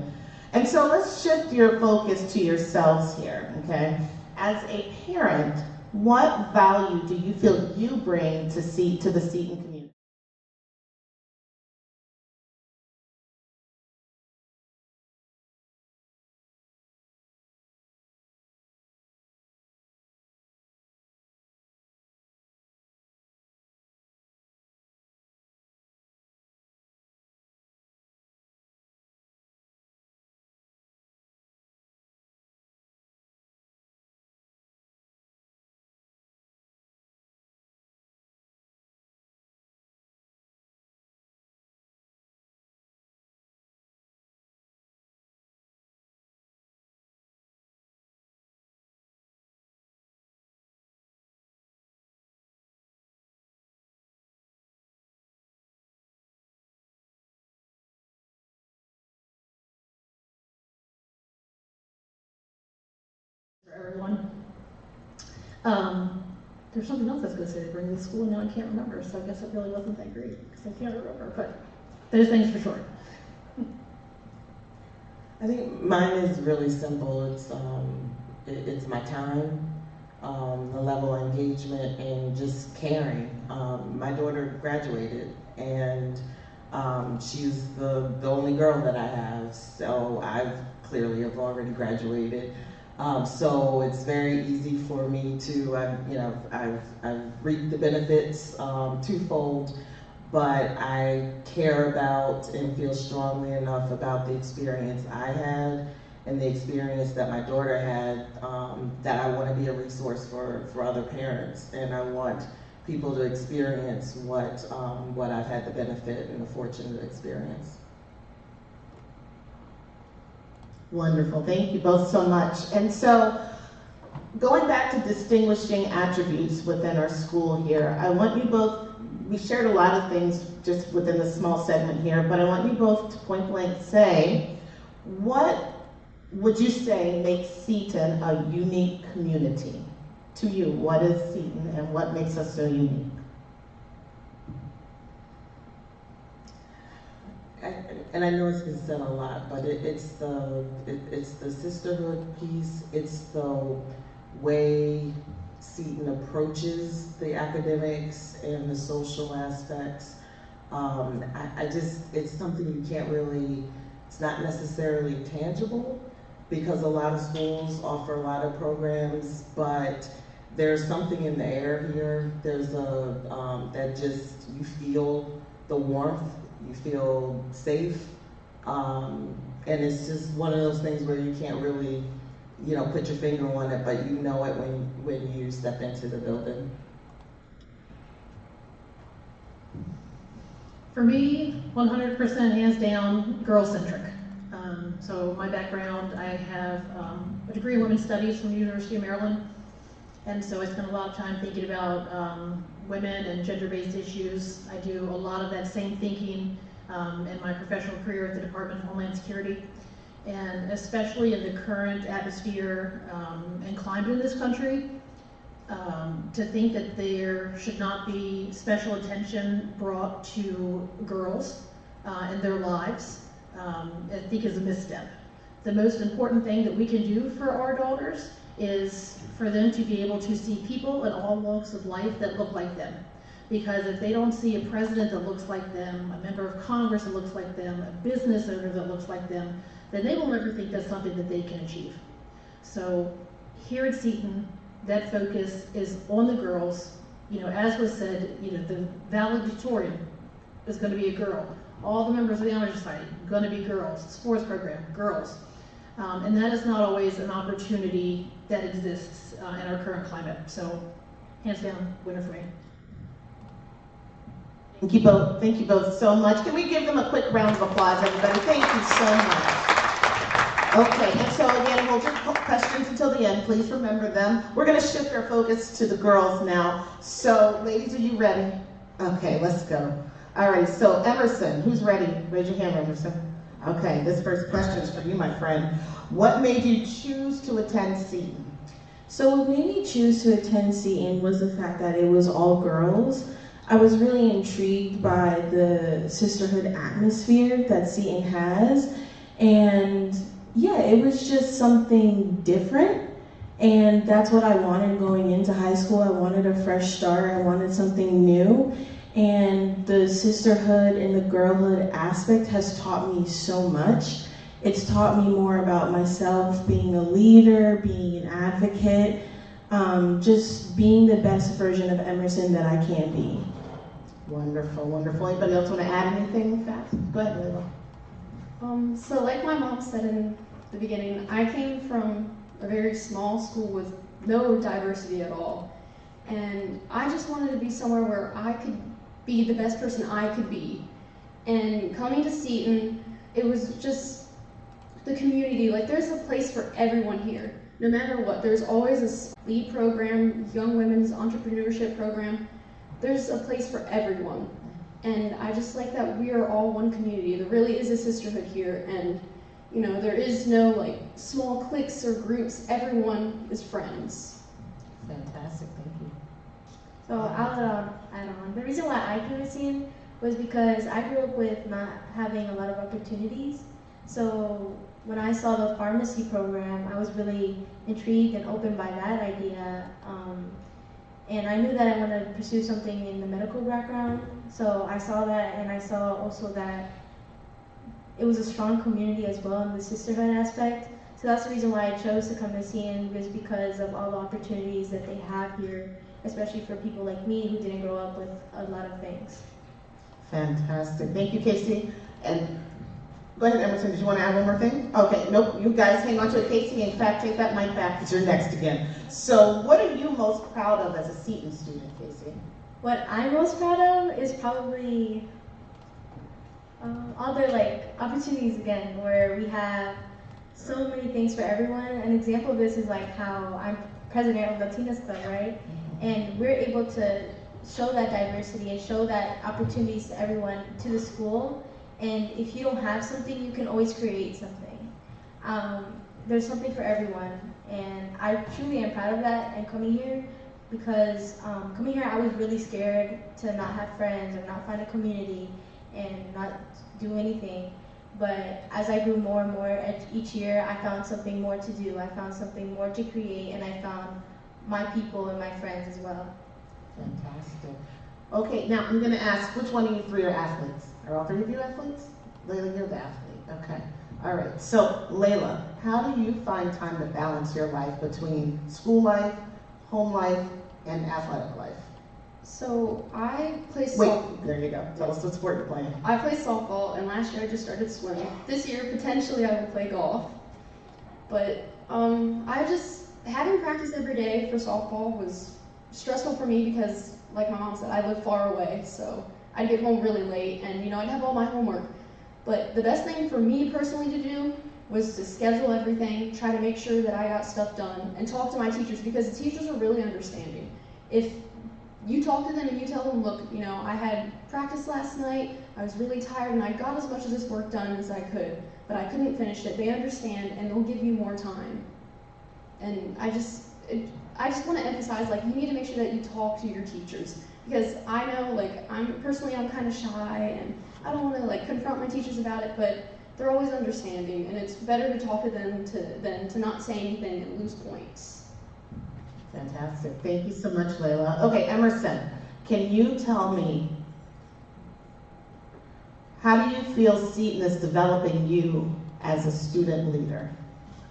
And so let's shift your focus to yourselves here, okay? As a parent, what value do you feel you bring to the Seton community? for everyone. There's something else I was going to say to bring to the school, and now I can't remember, so I guess it really wasn't that great, because I can't remember, but those things for sure. I think mine is really simple. It's my time, the level of engagement, and just caring. My daughter graduated, and she's the only girl that I have, so I've clearly have already graduated. So it's very easy for me to, I've reaped the benefits twofold, but I care about and feel strongly enough about the experience I had and the experience that my daughter had, that I want to be a resource for other parents, and I want people to experience what I've had the benefit and the fortune to experience. Wonderful, thank you both so much. And so, going back to distinguishing attributes within our school here, I want you both, we shared a lot of things just within the small segment here, but I want you both to point blank say, what would you say makes Seton a unique community? To you, what is Seton and what makes us so unique? And I know it's been said a lot, but it's the sisterhood piece. It's the way Seton approaches the academics and the social aspects. It's something you can't really, it's not necessarily tangible because a lot of schools offer a lot of programs, but there's something in the air here. There's that just, you feel the warmth, you feel safe, and it's just one of those things where you can't really, put your finger on it, but you know it when you step into the building. For me, 100% hands down, girl-centric. So my background, I have a degree in women's studies from the University of Maryland, and so I spent a lot of time thinking about women and gender-based issues. I do a lot of that same thinking in my professional career at the Department of Homeland Security, and especially in the current atmosphere and climate in this country, to think that there should not be special attention brought to girls and their lives, I think is a misstep. The most important thing that we can do for our daughters is for them to be able to see people in all walks of life that look like them. Because if they don't see a president that looks like them, a member of Congress that looks like them, a business owner that looks like them, then they will never think that's something that they can achieve. So here at Seton, that focus is on the girls. As was said, the valedictorian is going to be a girl. All the members of the Honor Society, going to be girls. Sports program, girls. And that is not always an opportunity that exists in our current climate. So, hands down, winner for me. Thank you both so much. Can we give them a quick round of applause, everybody? Thank you so much. Okay, and so again, we'll do questions until the end. Please remember them. We're going to shift our focus to the girls now. So, ladies, are you ready? Okay, let's go. All right, so Emerson, who's ready? Raise your hand, Emerson. Okay, this first question is for you, my friend. What made you choose to attend Seton? So what made me choose to attend Seton was the fact that it was all girls. I was really intrigued by the sisterhood atmosphere that Seton has, and yeah, it was just something different, and that's what I wanted going into high school. I wanted a fresh start, I wanted something new, and the sisterhood and the girlhood aspect has taught me so much. It's taught me more about myself, being a leader, being an advocate, just being the best version of Emerson that I can be. Wonderful, wonderful. Anybody else want to add anything fast? Go ahead, Layla. So like my mom said in the beginning, I came from a very small school with no diversity at all. And I just wanted to be somewhere where I could be the best person I could be. And coming to Seton, it was just the community. Like, there's a place for everyone here, no matter what. There's always a lead program, young women's entrepreneurship program. There's a place for everyone. And I just like that we are all one community. There really is a sisterhood here, and there is no like small cliques or groups. Everyone is friends. Fantastic, thank you. So I'll add on. The reason why I came to Seton was because I grew up with not having a lot of opportunities. So when I saw the pharmacy program, I was really intrigued and opened by that idea. And I knew that I wanted to pursue something in the medical background. So I saw that, and I saw also that it was a strong community as well in the sisterhood aspect. So that's the reason why I chose to come to Seton, was because of all the opportunities that they have here, especially for people like me who didn't grow up with a lot of things. Fantastic. Thank you, Casey. And go ahead, Emerson. Did you want to add one more thing? Okay. Nope. You guys hang on to it, Casey. In fact, take that mic back because you're next again. So, what are you most proud of as a Seton student, Casey? What I'm most proud of is probably all the opportunities again, where we have so many things for everyone. An example of this is like how I'm president of Latinas Club, right? And we're able to show that diversity and show that opportunities to everyone, to the school. And if you don't have something, you can always create something. There's something for everyone, and I truly am proud of that. And coming here, because coming here I was really scared to not have friends or not find a community and not do anything. But as I grew more and more each year, I found something more to do. I found something more to create, and I found my people and my friends as well. Fantastic. Okay, now I'm going to ask, which one of you three are athletes? Are all three of you athletes? Layla, you're the athlete. Okay. All right. So, Layla, how do you find time to balance your life between school life, home life, and athletic life? So I play Wait, softball. there you go. Tell us what sport you're playing. I play softball, and last year I just started swimming. This year, potentially, I will play golf. But I just, having practice every day for softball was stressful for me because, like my mom said, I live far away, so I'd get home really late, and I'd have all my homework. But the best thing for me personally to do was to schedule everything, try to make sure that I got stuff done, and talk to my teachers, because the teachers are really understanding. If you talk to them and you tell them, look, I had practice last night, I was really tired, and I got as much of this work done as I could, but I couldn't finish it. They understand, and they'll give you more time. And I just want to emphasize, you need to make sure that you talk to your teachers, because I know, I'm kind of shy, and I don't want to, confront my teachers about it, but they're always understanding, and it's better to talk to them than to not say anything and lose points. Fantastic. Thank you so much, Layla. Okay, Emerson, can you tell me, how do you feel Seton is developing you as a student leader?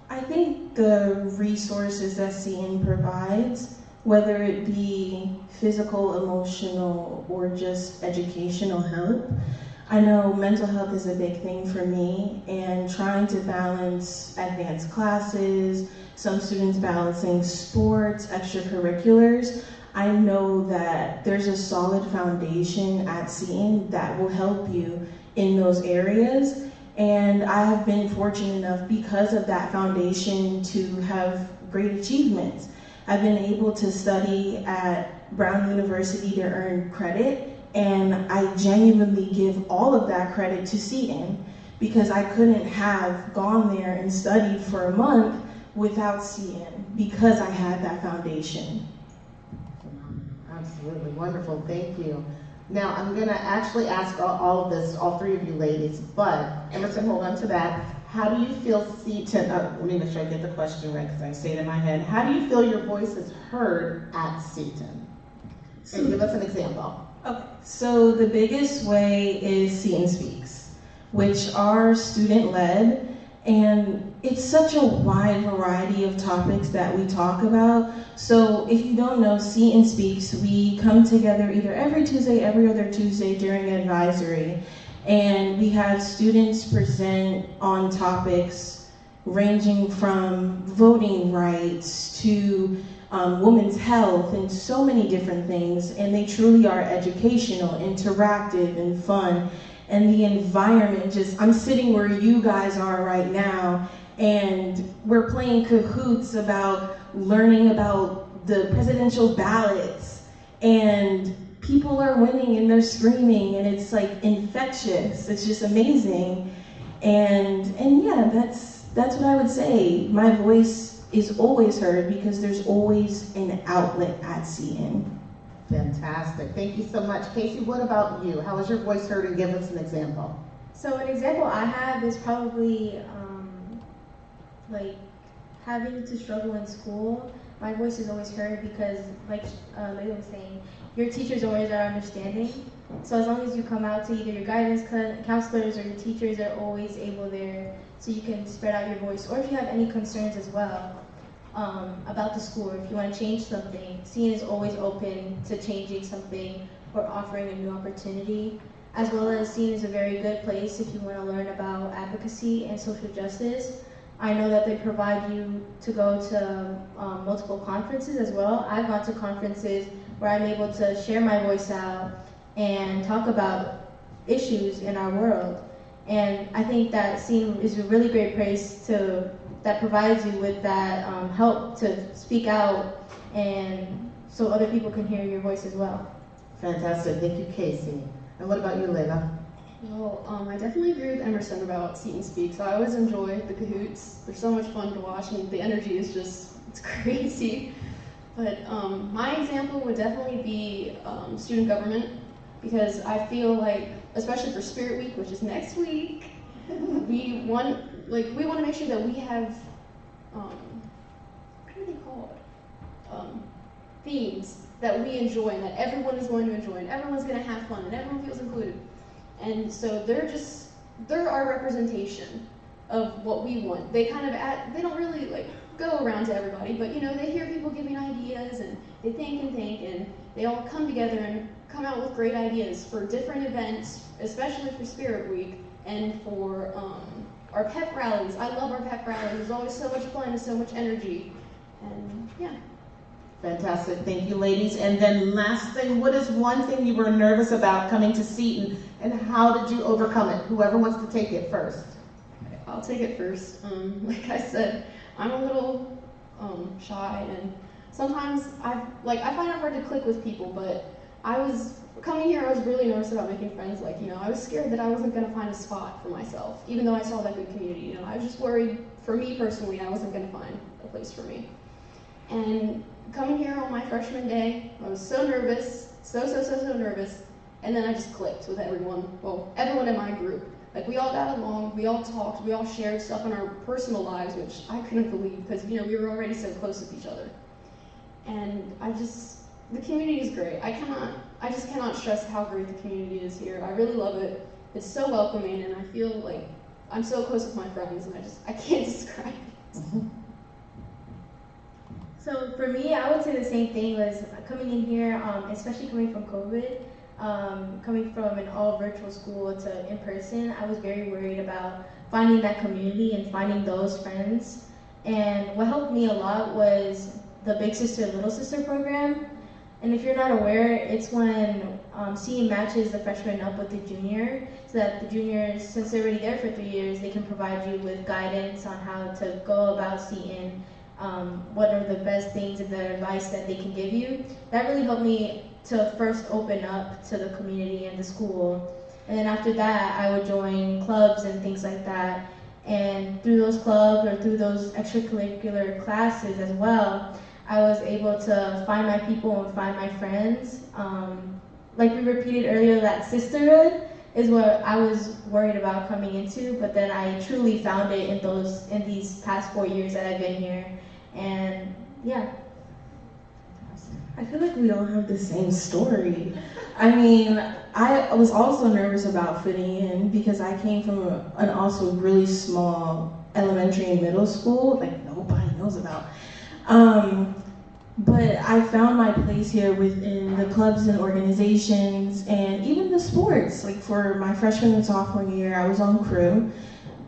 I think the resources that Seton provides, whether it be physical, emotional, or just educational help. I know mental health is a big thing for me, and trying to balance advanced classes, some students balancing sports, extracurriculars. I know that there's a solid foundation at Seton that will help you in those areas. And I have been fortunate enough, because of that foundation, to have great achievements. I've been able to study at Brown University to earn credit, and I genuinely give all of that credit to Seton, because I couldn't have gone there and studied for a month without Seton, because I had that foundation. Absolutely wonderful. Thank you. Now, I'm going to actually ask all of this, all three of you ladies, but Emerson, hold on to that. How do you feel Seton, let me make sure I get the question right because I say it in my head. How do you feel your voice is heard at Seton? And give us an example. Okay, so the biggest way is Seton Speaks, which are student-led, and it's such a wide variety of topics that we talk about. So if you don't know, Seton Speaks, we come together either every Tuesday, every other Tuesday during advisory, and we have students present on topics ranging from voting rights to women's health and so many different things, and they truly are educational, interactive, and fun. And the environment I'm sitting where you guys are right now, and we're playing cahoots about learning about the presidential ballots, and people are winning and they're screaming, and it's infectious. It's just amazing. And yeah, that's what I would say. My voice is always heard because there's always an outlet at Seton. Fantastic. Thank you so much. Casey, what about you? How is your voice heard, and give us an example? So an example I have is probably having to struggle in school. my voice is always heard because, like Layla was saying, your teachers always are understanding. So as long as you come out to either your guidance counselors or your teachers are always able there, so you can spread out your voice. Or if you have any concerns as well about the school, or if you want to change something, CN is always open to changing something or offering a new opportunity. As well as CN is a very good place if you want to learn about advocacy and social justice. I know that they provide you to go to multiple conferences as well. I've gone to conferences where I'm able to share my voice out and talk about issues in our world. And I think that CN is a really great place that provides you with that help to speak out, and so other people can hear your voice as well. Fantastic, thank you, Casey. And what about you, Layla? Well, I definitely agree with Emerson about Seton Speaks. I always enjoy the Cahoots. They're so much fun to watch, and the energy is just, it's crazy. But my example would definitely be student government, because I feel like, especially for Spirit Week, which is next week, we want to make sure that we have, what are they called? Themes that we enjoy and that everyone is going to enjoy and everyone's going to have fun and everyone feels included. And so they're our representation of what we want. They kind of they don't really like go around to everybody, but you know, they hear people giving ideas and they think and they all come together and come out with great ideas for different events, especially for Spirit Week and for our pep rallies. I love our pep rallies. There's always so much fun and so much energy. And yeah. Fantastic, thank you, ladies. And then last thing, what is one thing you were nervous about coming to Seton, and how did you overcome it? Whoever wants to take it first. I'll take it first. Like I said, I'm a little shy, and sometimes I find it hard to click with people, but coming here, I was really nervous about making friends. Like, you know, I was scared that I wasn't going to find a spot for myself, even though I saw that good community. You know, I was just worried, for me personally, I wasn't going to find a place for me. And coming here on my freshman day, I was so nervous, so nervous, and then I just clicked with everyone in my group. Like, we all got along, we all talked, we all shared stuff in our personal lives, which I couldn't believe, because, you know, we were already so close with each other. And the community is great. I just cannot stress how great the community is here. I really love it. It's so welcoming, and I feel like I'm so close with my friends, and I can't describe it. Mm-hmm. So for me, I would say the same thing was coming in here, especially coming from COVID, coming from an all virtual school to in person. I was very worried about finding that community and finding those friends. And what helped me a lot was the Big Sister, Little Sister program. And if you're not aware, it's when CN matches the freshman up with the junior, so that the juniors, since they're already there for 3 years, they can provide you with guidance on how to go about CN. What are the best things and the advice that they can give you. That really helped me to first open up to the community and the school. And then after that, I would join clubs and things like that. And through those clubs or through those extracurricular classes as well, I was able to find my people and find my friends. Like we repeated earlier, that sisterhood is what I was worried about coming into, but then I truly found it in these past 4 years that I've been here. And yeah. I feel like we all have the same story. I mean, I was also nervous about fitting in because I came from an also really small elementary and middle school, like nobody knows about. But I found my place here within the clubs and organizations and even the sports. Like for my freshman and sophomore year, I was on crew.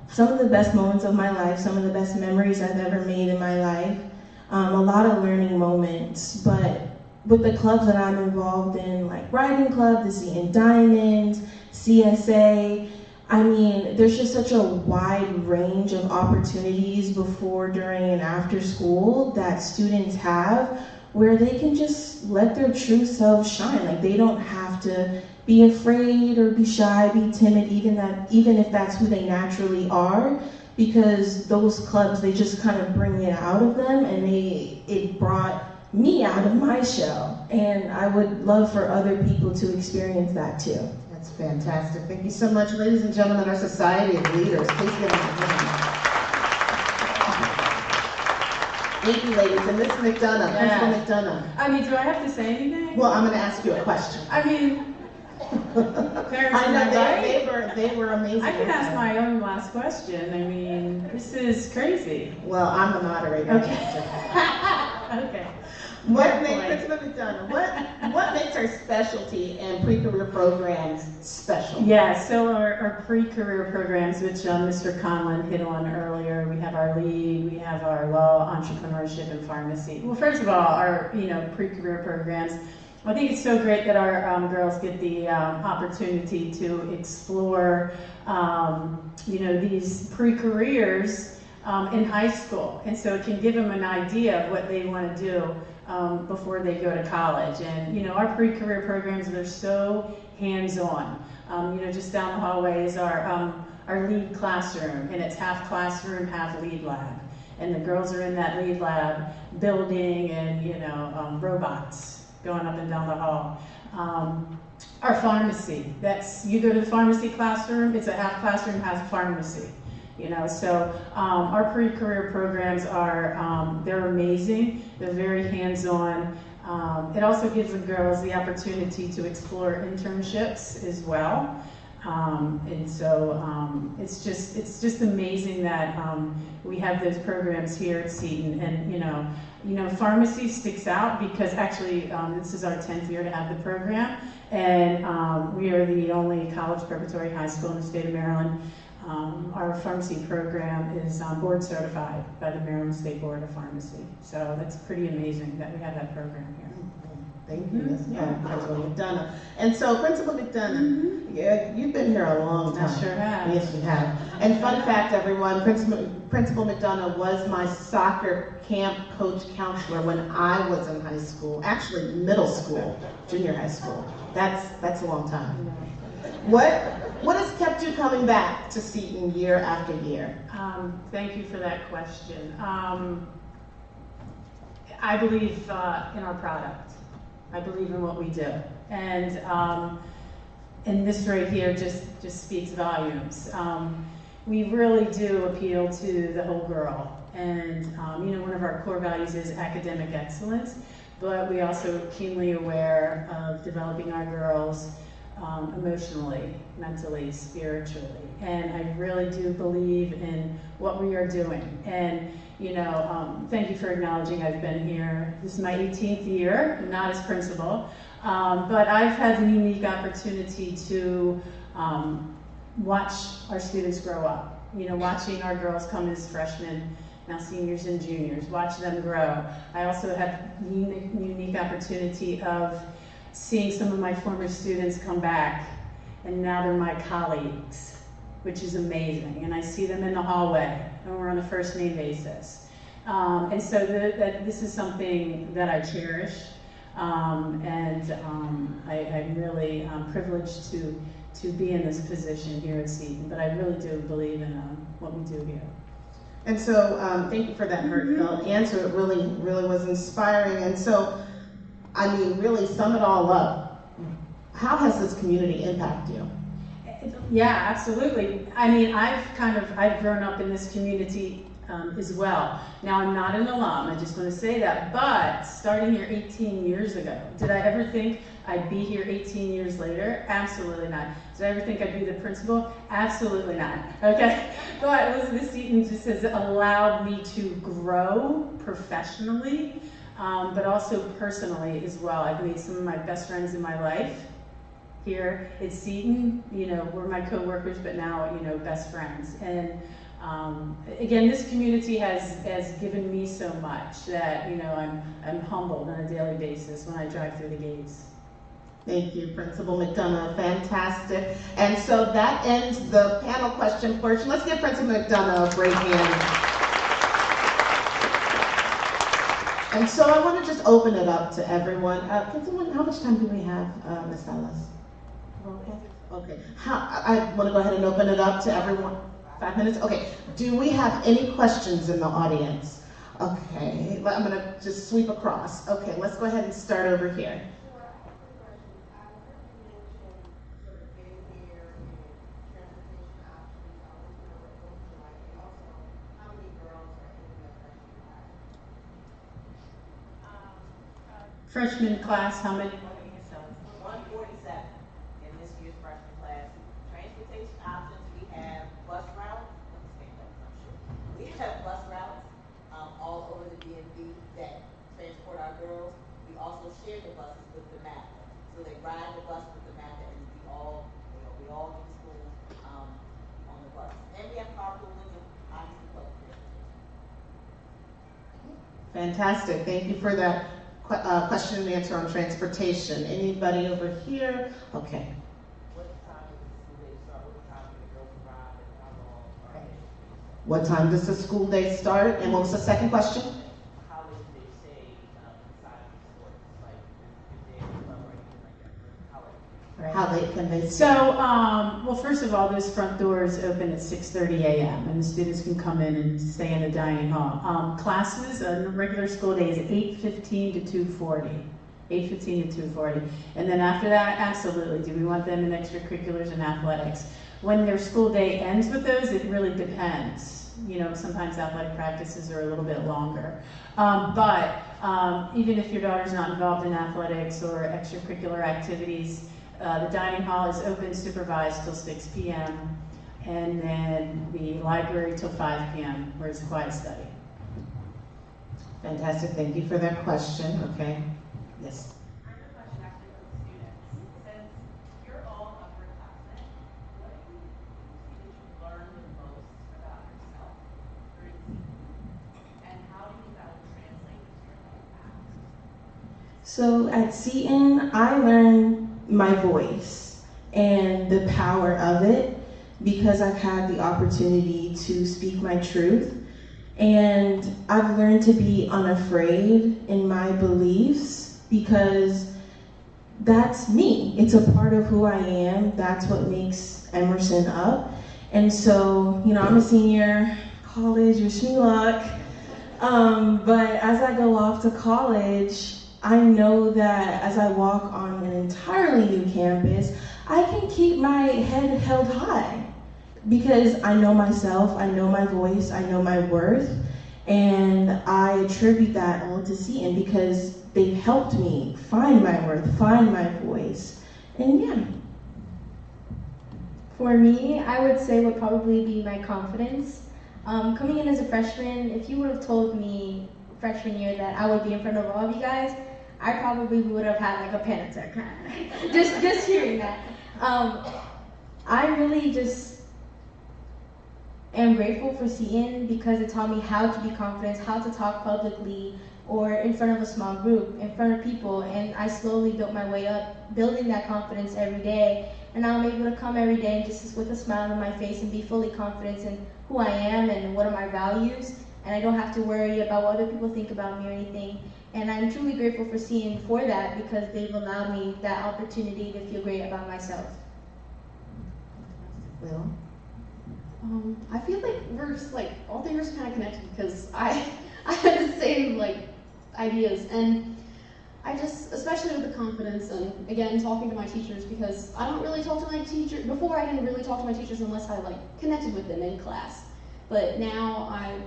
Some of the best moments of my life, some of the best memories I've ever made in my life. A lot of learning moments, but with the clubs that I'm involved in, like Riding Club, the CN Diamonds, CSA, I mean, there's just such a wide range of opportunities before, during, and after school that students have where they can just let their true selves shine. Like they don't have to be afraid or be shy, be timid, even if that's who they naturally are, because those clubs, they just kind of bring it out of them, and it brought me out of my shell. And I would love for other people to experience that too. That's fantastic. Thank you so much, ladies and gentlemen, our Society of Leaders. Please give them a hand. Thank you, ladies. And Ms. McDonough, Principal McDonough. I mean, do I have to say anything? Well, I'm going to ask you a question. I mean, parents, I know am I right? they were amazing. I can ask my own last question. I mean, this is crazy. Well, I'm the moderator. Okay. Okay. What makes Principal McDonough? What makes our specialty and pre-career programs special? Yeah, so our pre-career programs, which Mr. Conlon hit on earlier, we have our lead, we have our law, entrepreneurship, and pharmacy. Well, first of all, our pre-career programs, I think it's so great that our girls get the opportunity to explore, these pre-careers in high school, and so it can give them an idea of what they want to do before they go to college. And our pre-career programs, they're so hands-on. Just down the hallway is our lead classroom, and it's half classroom, half lead lab. And the girls are in that lead lab building and robots going up and down the hall. Our pharmacy, you go to the pharmacy classroom, it's a half classroom, half pharmacy. So our pre-career programs they're amazing. They're very hands-on. It also gives the girls the opportunity to explore internships as well. And so it's just amazing that we have those programs here at Seton. And pharmacy sticks out because actually this is our 10th year to have the program, and we are the only college preparatory high school in the state of Maryland. Our pharmacy program is board certified by the Maryland State Board of Pharmacy. So that's pretty amazing that we have that program here. Thank you, Ms. Principal McDonough. And so, Principal McDonough, yeah, you've been here a long time. I sure have. Yes, you have. And fun fact, everyone, Principal McDonough was my soccer camp coach counselor when I was in high school, actually middle school, junior high school. That's a long time. What has kept you coming back to Seton year after year? Thank you for that question. I believe in our product. I believe in what we do. And this right here just speaks volumes. We really do appeal to the whole girl. And one of our core values is academic excellence, but we also are keenly aware of developing our girls emotionally, mentally, spiritually. And I really do believe in what we are doing. And thank you for acknowledging I've been here. This is my 18th year, not as principal, but I've had the unique opportunity to watch our students grow up. Watching our girls come as freshmen, now seniors and juniors, watch them grow. I also have the unique opportunity of seeing some of my former students come back, and now they're my colleagues, which is amazing. And I see them in the hallway, and we're on a first name basis. And so this is something that I cherish, and I'm really privileged to be in this position here at Seton, but I really do believe in what we do here. And so thank you for that heartfelt answer. It really was inspiring. And so, I mean, really sum it all up. How has this community impacted you? Yeah, absolutely. I mean, I've grown up in this community as well. Now, I'm not an alum, I just want to say that, but starting here 18 years ago, did I ever think I'd be here 18 years later? Absolutely not. Did I ever think I'd be the principal? Absolutely not. Okay? But Elizabeth Seton just has allowed me to grow professionally, but also personally as well. I've made some of my best friends in my life here at Seton. We're my co-workers, but now, best friends. And again, this community has given me so much that, I'm humbled on a daily basis when I drive through the gates. Thank you, Principal McDonough. Fantastic. And so that ends the panel question portion. Let's give Principal McDonough a great hand. And so I want to just open it up to everyone. How much time do we have, Ms. Ellis? Okay. I want to go ahead and open it up to everyone. 5 minutes? Okay. Do we have any questions in the audience? Okay. I'm going to just sweep across. Okay, let's go ahead and start over here. freshman class, how many? 147 in this year's freshman class. Transportation options, we have bus routes. Let me stand up, 'cause I'm sure. We have bus routes all over the DMV that transport our girls. We also share the buses with the MAPA. So they ride the bus with the MAPA, and we all get to school on the bus. And we have carpooling and obviously public transportation. Fantastic. Thank you for that question and answer on transportation. Anybody over here? Okay. What time does the school day start? What time do the girls arrive, and how long are they? What time does the school day start? And what was the second question? How late do they stay inside of the sports? Like, if they're in a club or anything like that, how late? How late can they So, stay? well, first of all, those front doors open at 6:30 a.m. and the students can come in and stay in the dining hall. Classes, a regular school day is 8:15 to 2:40. 8:15 to 2:40. And then after that, absolutely, do we want them in extracurriculars and athletics? When their school day ends with those, it really depends. You know, sometimes athletic practices are a little bit longer. But even if your daughter's not involved in athletics or extracurricular activities, the dining hall is open, supervised till 6 p.m. and then the library till 5 p.m. where it's quiet study. Fantastic. Thank you for that question. Okay. Yes. I have a question actually for the students. Since you're all upperclassmen, what do you see that you learned the most about yourself during the season? And how do you think that will translate into your life after? So at Seton, I learned my voice and the power of it because I've had the opportunity to speak my truth. And I've learned to be unafraid in my beliefs because that's me. It's a part of who I am. That's what makes Emerson up. And so, you know, I'm a senior, college, wish me luck. But as I go off to college, I know that as I walk on an entirely new campus, I can keep my head held high because I know myself, I know my voice, I know my worth, and I attribute that all to Seton because they've helped me find my worth, find my voice, and yeah. For me, I would say would probably be my confidence. Coming in as a freshman, if you would have told me freshman year that I would be in front of all of you guys, I probably would have had like a panic attack. just hearing that. I really just am grateful for Seton because it taught me how to be confident, how to talk publicly or in front of a small group, in front of people, and I slowly built my way up, building that confidence every day. And now I'm able to come every day just with a smile on my face and be fully confident in who I am and what are my values. And I don't have to worry about what other people think about me or anything. And I'm truly grateful for Seton for that because they've allowed me that opportunity to feel great about myself. Will? I feel like we're just like, all things are kind of connected because I have the same like ideas. And I just, especially with the confidence and again, talking to my teachers because I don't really talk to my teachers. Before I didn't really talk to my teachers unless I like connected with them in class. But now I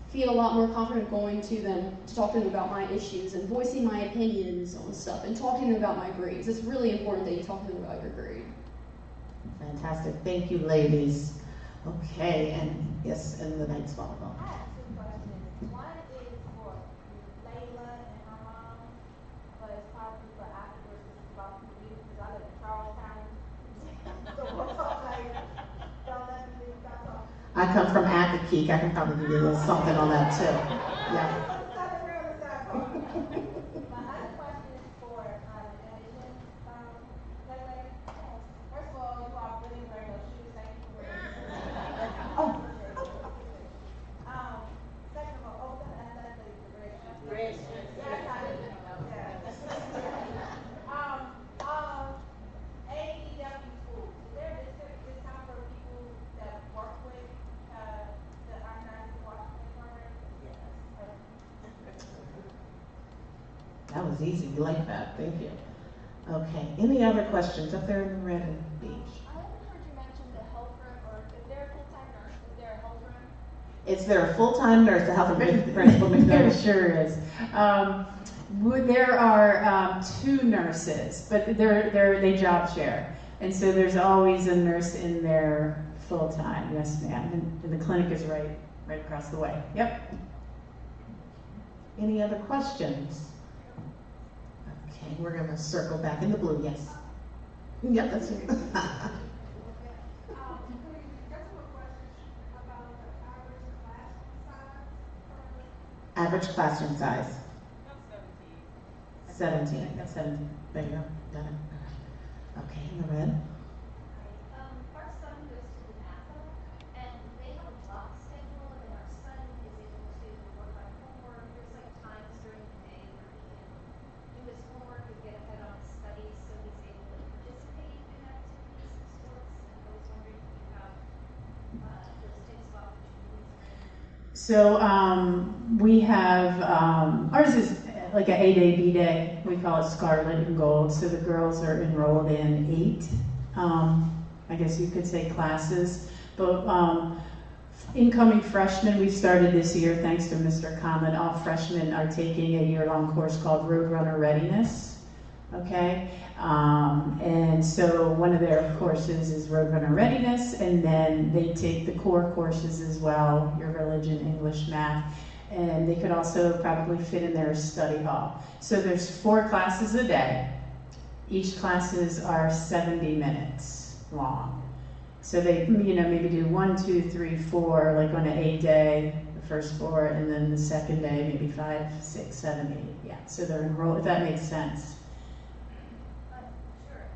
feel a lot more confident going to them to talk to them about my issues and voicing my opinions on stuff and talking to them about my grades. It's really important that you talk to them about your grade. Fantastic. Thank you, ladies. Okay, and yes, and the next volleyball. I have two questions. One is for Layla and her mom, but it's probably for afterwards. This is about you because I live in Charlestown. So we'll talk later. Don't let me leave that talk. I come from Accokeek. I can probably give you a little something on that too. Yeah. My other question is for admissions. Layla, first of all, you are really wearing those shoes. Thank you for wearing them. Second of all, that's the red shirt. Red shirt. Yes, I did. Yes. AEW schools. Is there a discount for people that work with the Organized Washington program? Yes. That was easy. We like that. Thank you. Okay. Any other questions up there in the red and beige? I haven't heard you mention the health room, or if they're a full-time nurse, is there a health room? Is there a full-time nurse, the health and principal There McDonough? sure is. There are 2 nurses, but they job share. And so there's always a nurse in there full-time, yes ma'am. And the clinic is right across the way. Yep. Any other questions? Okay, we're gonna circle back in the blue, yes. Yep, that's it. Average classroom size. 17. That's 17. There you go. Got it. Okay, in the red. Our son goes to the NAPA, and they have a block schedule, and our son is able to work on homework. There's like times during the day where he can do his homework and get ahead on his studies, so he's able to participate in activities and sports. And I was wondering if you have those types of opportunities for him. So we have, ours is like an A-Day, B-Day. We call it Scarlet and Gold. So the girls are enrolled in 8, I guess you could say classes. But incoming freshmen, we started this year, thanks to Mr. Conlon, all freshmen are taking a year-long course called Roadrunner Readiness. Okay? And so one of their courses is Roadrunner Readiness, and then they take the core courses as well, your religion, English, math, and they could also probably fit in their study hall. So there's 4 classes a day. Each classes are 70 minutes long. So they, maybe do 1, 2, 3, 4, like on an 8-day, the first 4, and then the second day, maybe 5, 6, 7, 8. Yeah, so they're enrolled, if that makes sense.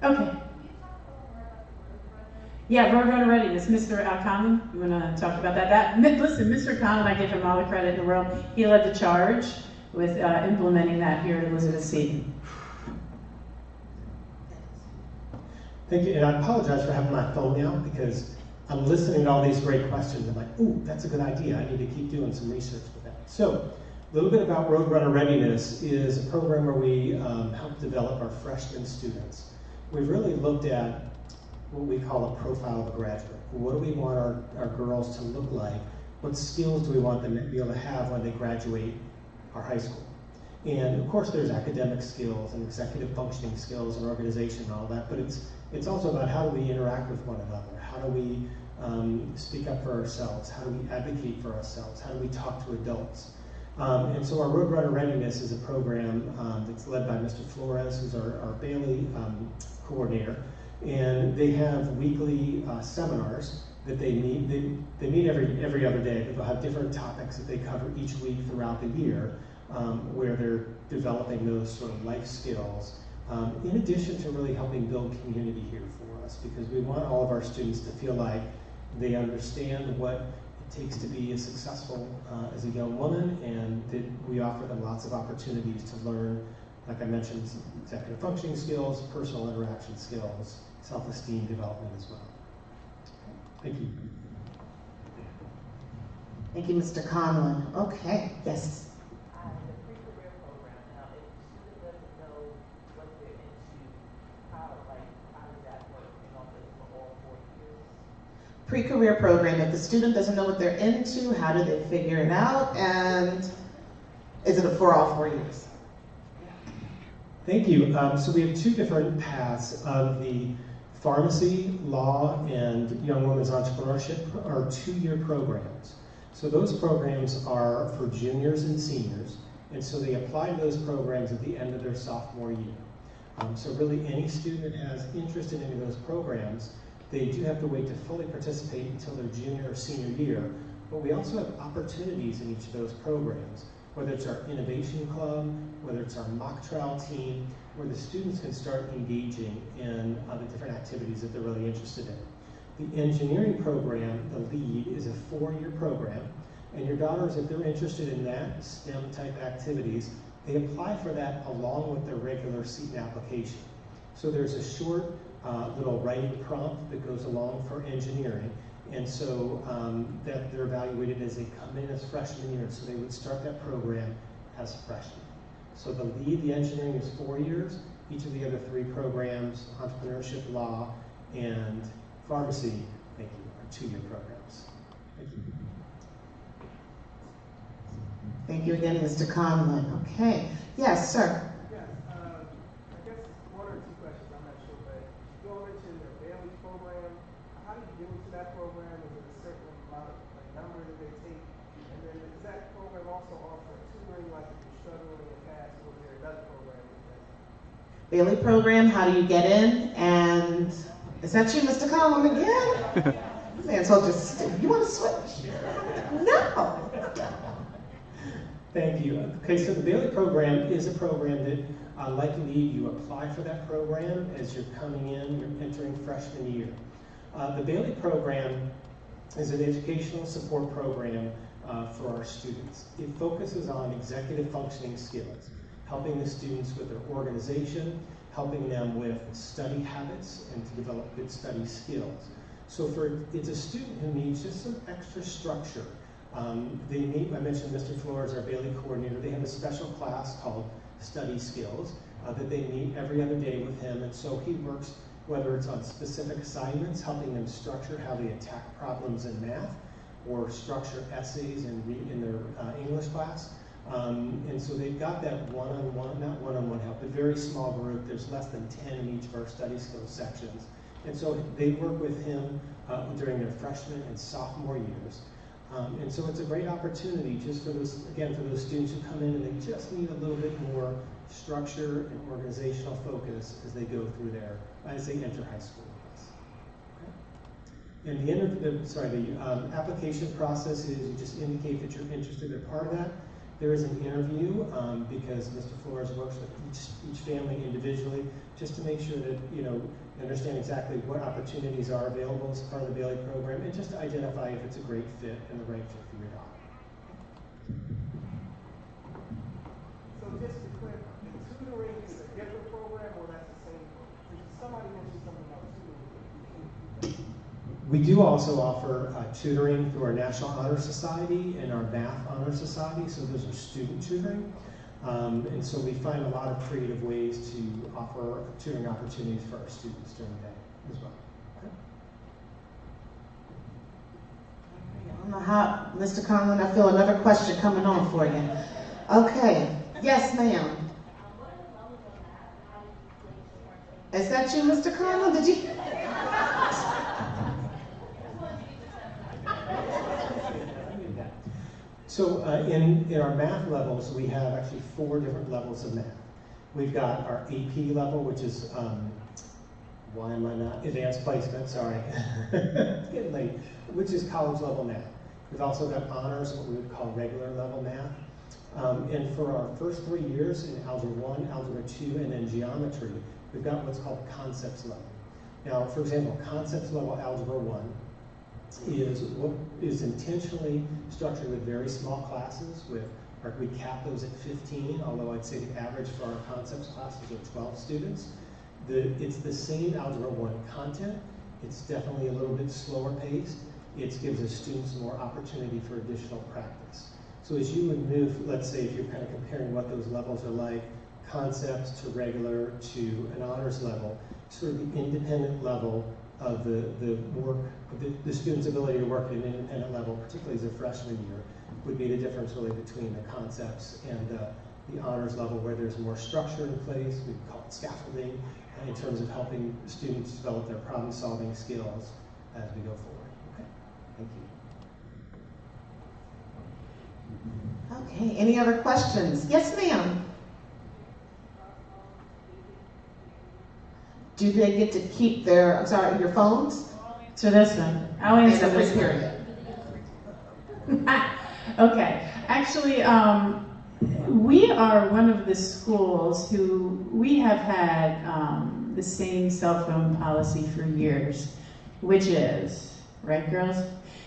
Okay. Yeah, Roadrunner Readiness. Mr. Conlon, you want to talk about that? Listen, Mr. Conlon, I give him all the credit in the world. He led the charge with implementing that here at Elizabeth Seton. Thank you, and I apologize for having my phone out because I'm listening to all these great questions. I'm like, ooh, that's a good idea. I need to keep doing some research with that. So, a little bit about Roadrunner Readiness is a program where we help develop our freshman students. We've really looked at what we call a profile of a graduate. What do we want our girls to look like? What skills do we want them to be able to have when they graduate our high school? And of course there's academic skills and executive functioning skills and organization and all that, but it's also about how do we interact with one another? How do we speak up for ourselves? How do we advocate for ourselves? How do we talk to adults? And so our Roadrunner Readiness is a program that's led by Mr. Flores, who's our Bailey coordinator. And they have weekly seminars that they meet. They meet every other day, but they'll have different topics that they cover each week throughout the year, where they're developing those sort of life skills, in addition to really helping build community here for us, because we want all of our students to feel like they understand what it takes to be as successful as a young woman, and that we offer them lots of opportunities to learn, like I mentioned, executive functioning skills, personal interaction skills, self-esteem development as well. Thank you. Thank you, Mr. Conlon. Okay, yes. The pre-career program. Now, if the student doesn't know what they're into, how does that work? For all 4 years? Pre-career program. If the student doesn't know what they're into, how do they figure it out? And is it for all 4 years? Thank you. So we have 2 different paths of the pharmacy, law, and young women's entrepreneurship are 2-year programs. So those programs are for juniors and seniors, and so they apply to those programs at the end of their sophomore year. So really any student that has interest in any of those programs, they do have to wait to fully participate until their junior or senior year, but we also have opportunities in each of those programs, whether it's our innovation club, whether it's our mock trial team, where the students can start engaging in the different activities that they're really interested in. The engineering program, the LEAD, is a 4-year program, and your daughters, if they're interested in that STEM type activities, they apply for that along with their regular Seton application. So there's a short little writing prompt that goes along for engineering, and so that they're evaluated as they come in as freshman year, so they would start that program as freshmen. So the LEAD, the engineering, is 4 years. Each of the other 3 programs, entrepreneurship, law, and pharmacy, are 2-year programs. Thank you. Thank you again, Mr. Conlon. Okay. Yes, sir. Yes, I guess one or two questions, I'm not sure, but you all mentioned the Bailey program. How do you get into that program? Is it a certain amount of number that they take? And then does that program also offer tutoring, like if you're struggling in the past, or is there another program with that? Bailey program, how do you get in? And is that you, Mr. Conlon, again? Man, so just, you want to switch? No. Thank you. Okay, so the Bailey program is a program that, like Lee, you apply for that program as you're coming in, you're entering freshman year. The Bailey program is an educational support program for our students. It focuses on executive functioning skills, helping the students with their organization, helping them with study habits, and to develop good study skills. So it's a student who needs just some extra structure. They meet, I mentioned Mr. Flores, our Bailey coordinator, they have a special class called Study Skills that they meet every other day with him, and so he works, whether it's on specific assignments, helping them structure how they attack problems in math, or structure essays in their English class. And so they've got that one-on-one, not one-on-one help, but very small group. There's less than 10 in each of our study skills sections. And so they work with him during their freshman and sophomore years. And so it's a great opportunity just for those, again, for those students who come in and they just need a little bit more structure and organizational focus as they go through as they enter high school with us. Okay? And the application process is you just indicate that you're interested in part of that. There is an interview because Mr. Flores works with each family individually just to make sure that, understand exactly what opportunities are available as part of the Bailey program, and just to identify if it's a great fit and the right fit for your daughter. So just to clarify, the tutoring is a different program, or that's the same program? Somebody mentioned something about tutoring. We do also offer tutoring through our National Honor Society and our Math Honor Society, so those are student tutoring. And so we find a lot of creative ways to offer tutoring opportunities for our students during the day as well. Okay. I don't know how, Mr. Conlon, I feel another question coming on for you. Okay. Yes, ma'am. Is that you, Mr. Conlon? Did you? So in our math levels, we have actually 4 different levels of math. We've got our AP level, which is, why am I not? Advanced placement, sorry. It's getting late, which is college level math. We've also got honors, what we would call regular level math. And for our first 3 years in Algebra 1, Algebra 2, and then geometry, we've got what's called concepts level. Now, for example, concepts level Algebra 1 is intentionally structured with very small classes. We cap those at 15, although I'd say the average for our concepts classes are 12 students. It's the same Algebra 1 content. It's definitely a little bit slower paced. It gives the students more opportunity for additional practice. So as you would move, let's say if you're kind of comparing what those levels are like, concepts to regular to an honors level, sort of the independent level of the student's ability to work at an independent level, particularly as a freshman year, would be the difference really between the concepts and the honors level, where there's more structure in place. We call it scaffolding in terms of helping students develop their problem-solving skills as we go forward. Okay, thank you. Okay, any other questions? Yes, ma'am. Do they get to keep your phones? So this one, I'll answer this period. Okay, actually, we are one of the schools who we have had the same cell phone policy for years, which is, right girls?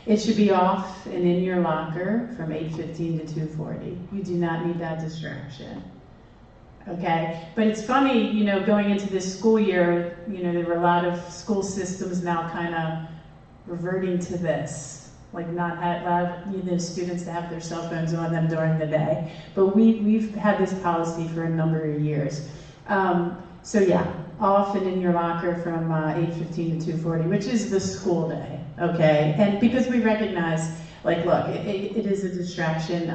It should be off and in your locker from 8:15 to 2:40. You do not need that distraction. Okay, but it's funny, going into this school year, there were a lot of school systems now kind of reverting to this, like not allowing students to have their cell phones on them during the day. But we've had this policy for a number of years. So yeah, off and in your locker from 8:15 to 2:40, which is the school day, okay? And because we recognize like, look, it is a distraction.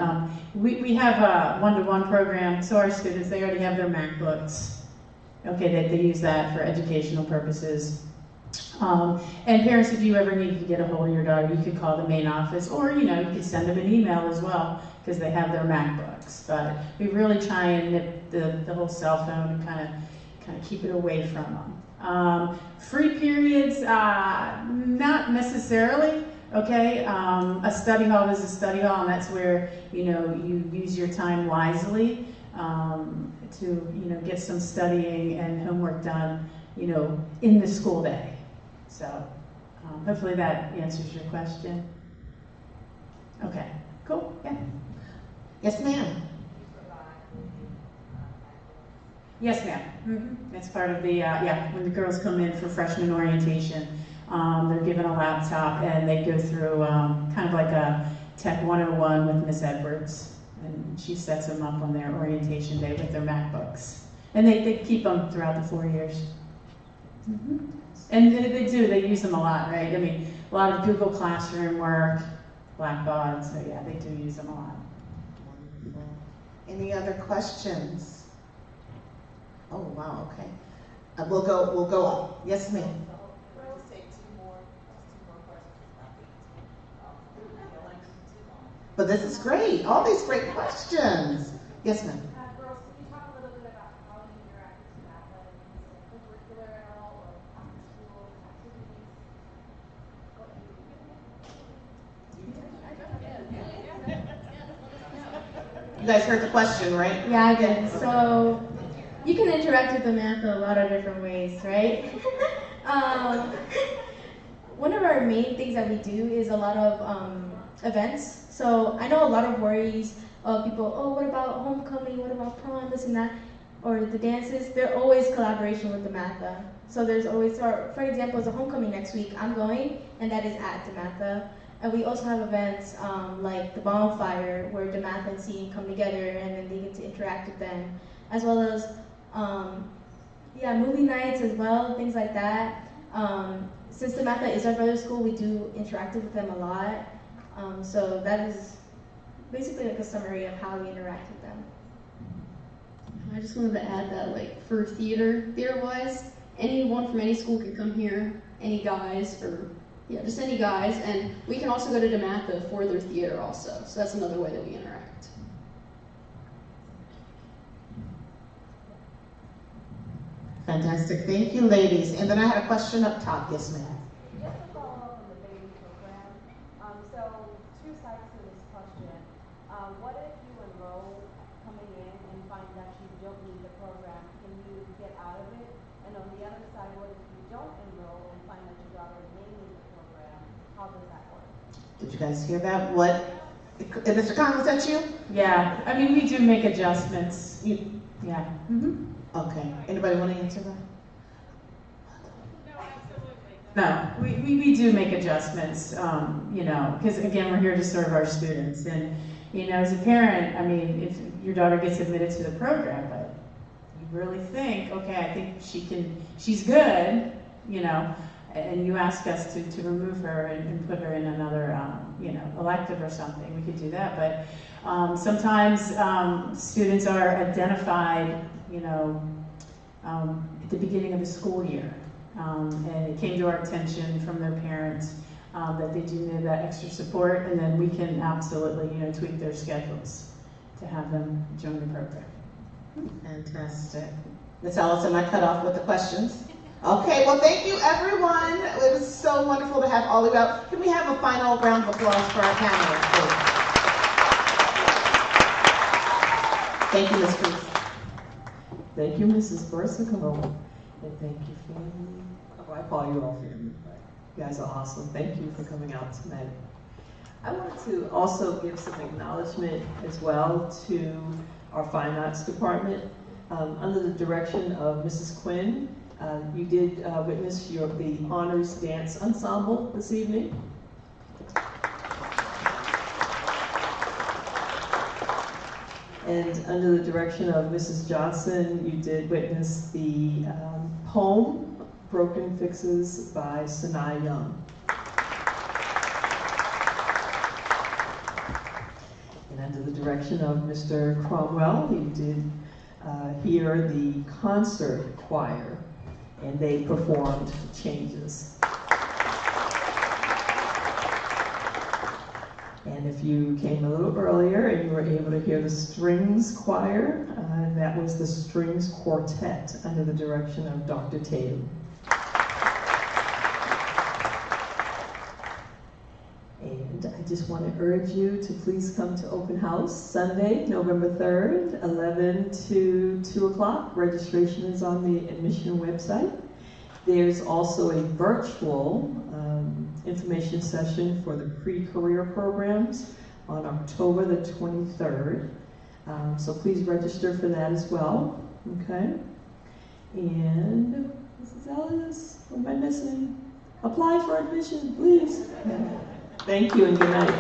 We have a one-to-one program, so our students, they already have their MacBooks. Okay, they use that for educational purposes. And parents, if you ever need to get a hold of your daughter, you could call the main office, or you could send them an email as well, because they have their MacBooks. But we really try and nip the whole cell phone and kind of keep it away from them. Free periods, not necessarily. Okay, a study hall is a study hall, and that's where you use your time wisely to get some studying and homework done in the school day. So hopefully that answers your question. Okay, cool. Yeah. Yes, ma'am. Yes, ma'am. That's part of the when the girls come in for freshman orientation. They're given a laptop and they go through kind of like a Tech 101 with Miss Edwards, and she sets them up on their orientation day with their MacBooks, and they keep them throughout the 4 years. And they use them a lot, right? I mean, a lot of Google Classroom work, Blackboard, so yeah, they do use them a lot. Wonderful. Any other questions? Oh wow, okay. We'll go up. Yes, ma'am. But this is great. All these great questions. Yes, ma'am. Girls, can you talk a little bit about how you interact with NAPA and co-curricular at all, or after school activities? You guys heard the question, right? Yeah, I did. So you can interact with the math in a lot of different ways, right? One of our main things that we do is a lot of events. So I know a lot of worries of people, oh, what about homecoming, what about prom, this and that, or the dances. They're always collaboration with the MATHA. So there's always, for example, it's a homecoming next week, I'm going, and that is at DeMatha. And we also have events like the bonfire, where DeMatha and CE come together and then they get to interact with them, as well as movie nights as well, things like that. Since DeMatha is our brother school, we do interact with them a lot. So that is basically like a summary of how we interact with them. I just wanted to add that, like, for theater-wise, anyone from any school can come here, any guys, or just any guys, and we can also go to DeMatha for their theater also. So that's another way that we interact. Fantastic. Thank you, ladies. And then I had a question up top. Yes, ma'am. Just to follow up on the baby program, so two sides to this question. What if you enroll coming in and find that you don't need the program? Can you get out of it? And on the other side, what if you don't enroll and find that your daughter may need the program? How does that work? Did you guys hear that? What? Mr. Khan, was that you? Yeah, I mean, we do make adjustments. Yeah. Okay. Anybody want to answer that? No, we do make adjustments, because again, we're here to serve our students. And, as a parent, I mean, if your daughter gets admitted to the program, but you really think, okay, I think she's good, and you ask us to remove her and put her in another, elective or something, we could do that. But sometimes students are identified, at the beginning of the school year. And it came to our attention from their parents that they do need that extra support, and then we can absolutely, tweak their schedules to have them join the program. Fantastic. Ms. Allison, am I cut off with the questions? Okay, well, thank you, everyone. It was so wonderful to have all of you out. Can we have a final round of applause for our panelists, please? Thank you, Ms. Cruz. Thank you, Mrs. Bersico. And thank you, family. Oh, I call you all family, but you guys are awesome. Thank you for coming out tonight. I wanted to also give some acknowledgement as well to our Fine Arts Department. Under the direction of Mrs. Quinn, you did witness the Honors Dance Ensemble this evening. And under the direction of Mrs. Johnson, you did witness the poem, Broken Fixes by Sanaa Young. under the direction of Mr. Cromwell. He did hear the concert choir, and they performed Changes. And if you came a little earlier and you were able to hear the strings choir, that was the strings quartet under the direction of Dr. Tatum. And I just want to urge you to please come to Open House Sunday, November 3rd, 11 to 2 o'clock. Registration is on the admission website. There's also a virtual information session for the pre-career programs on October the 23rd. So please register for that as well, okay? And Mrs. Ellis, what am I missing? Apply for admission, please. Thank you and good night.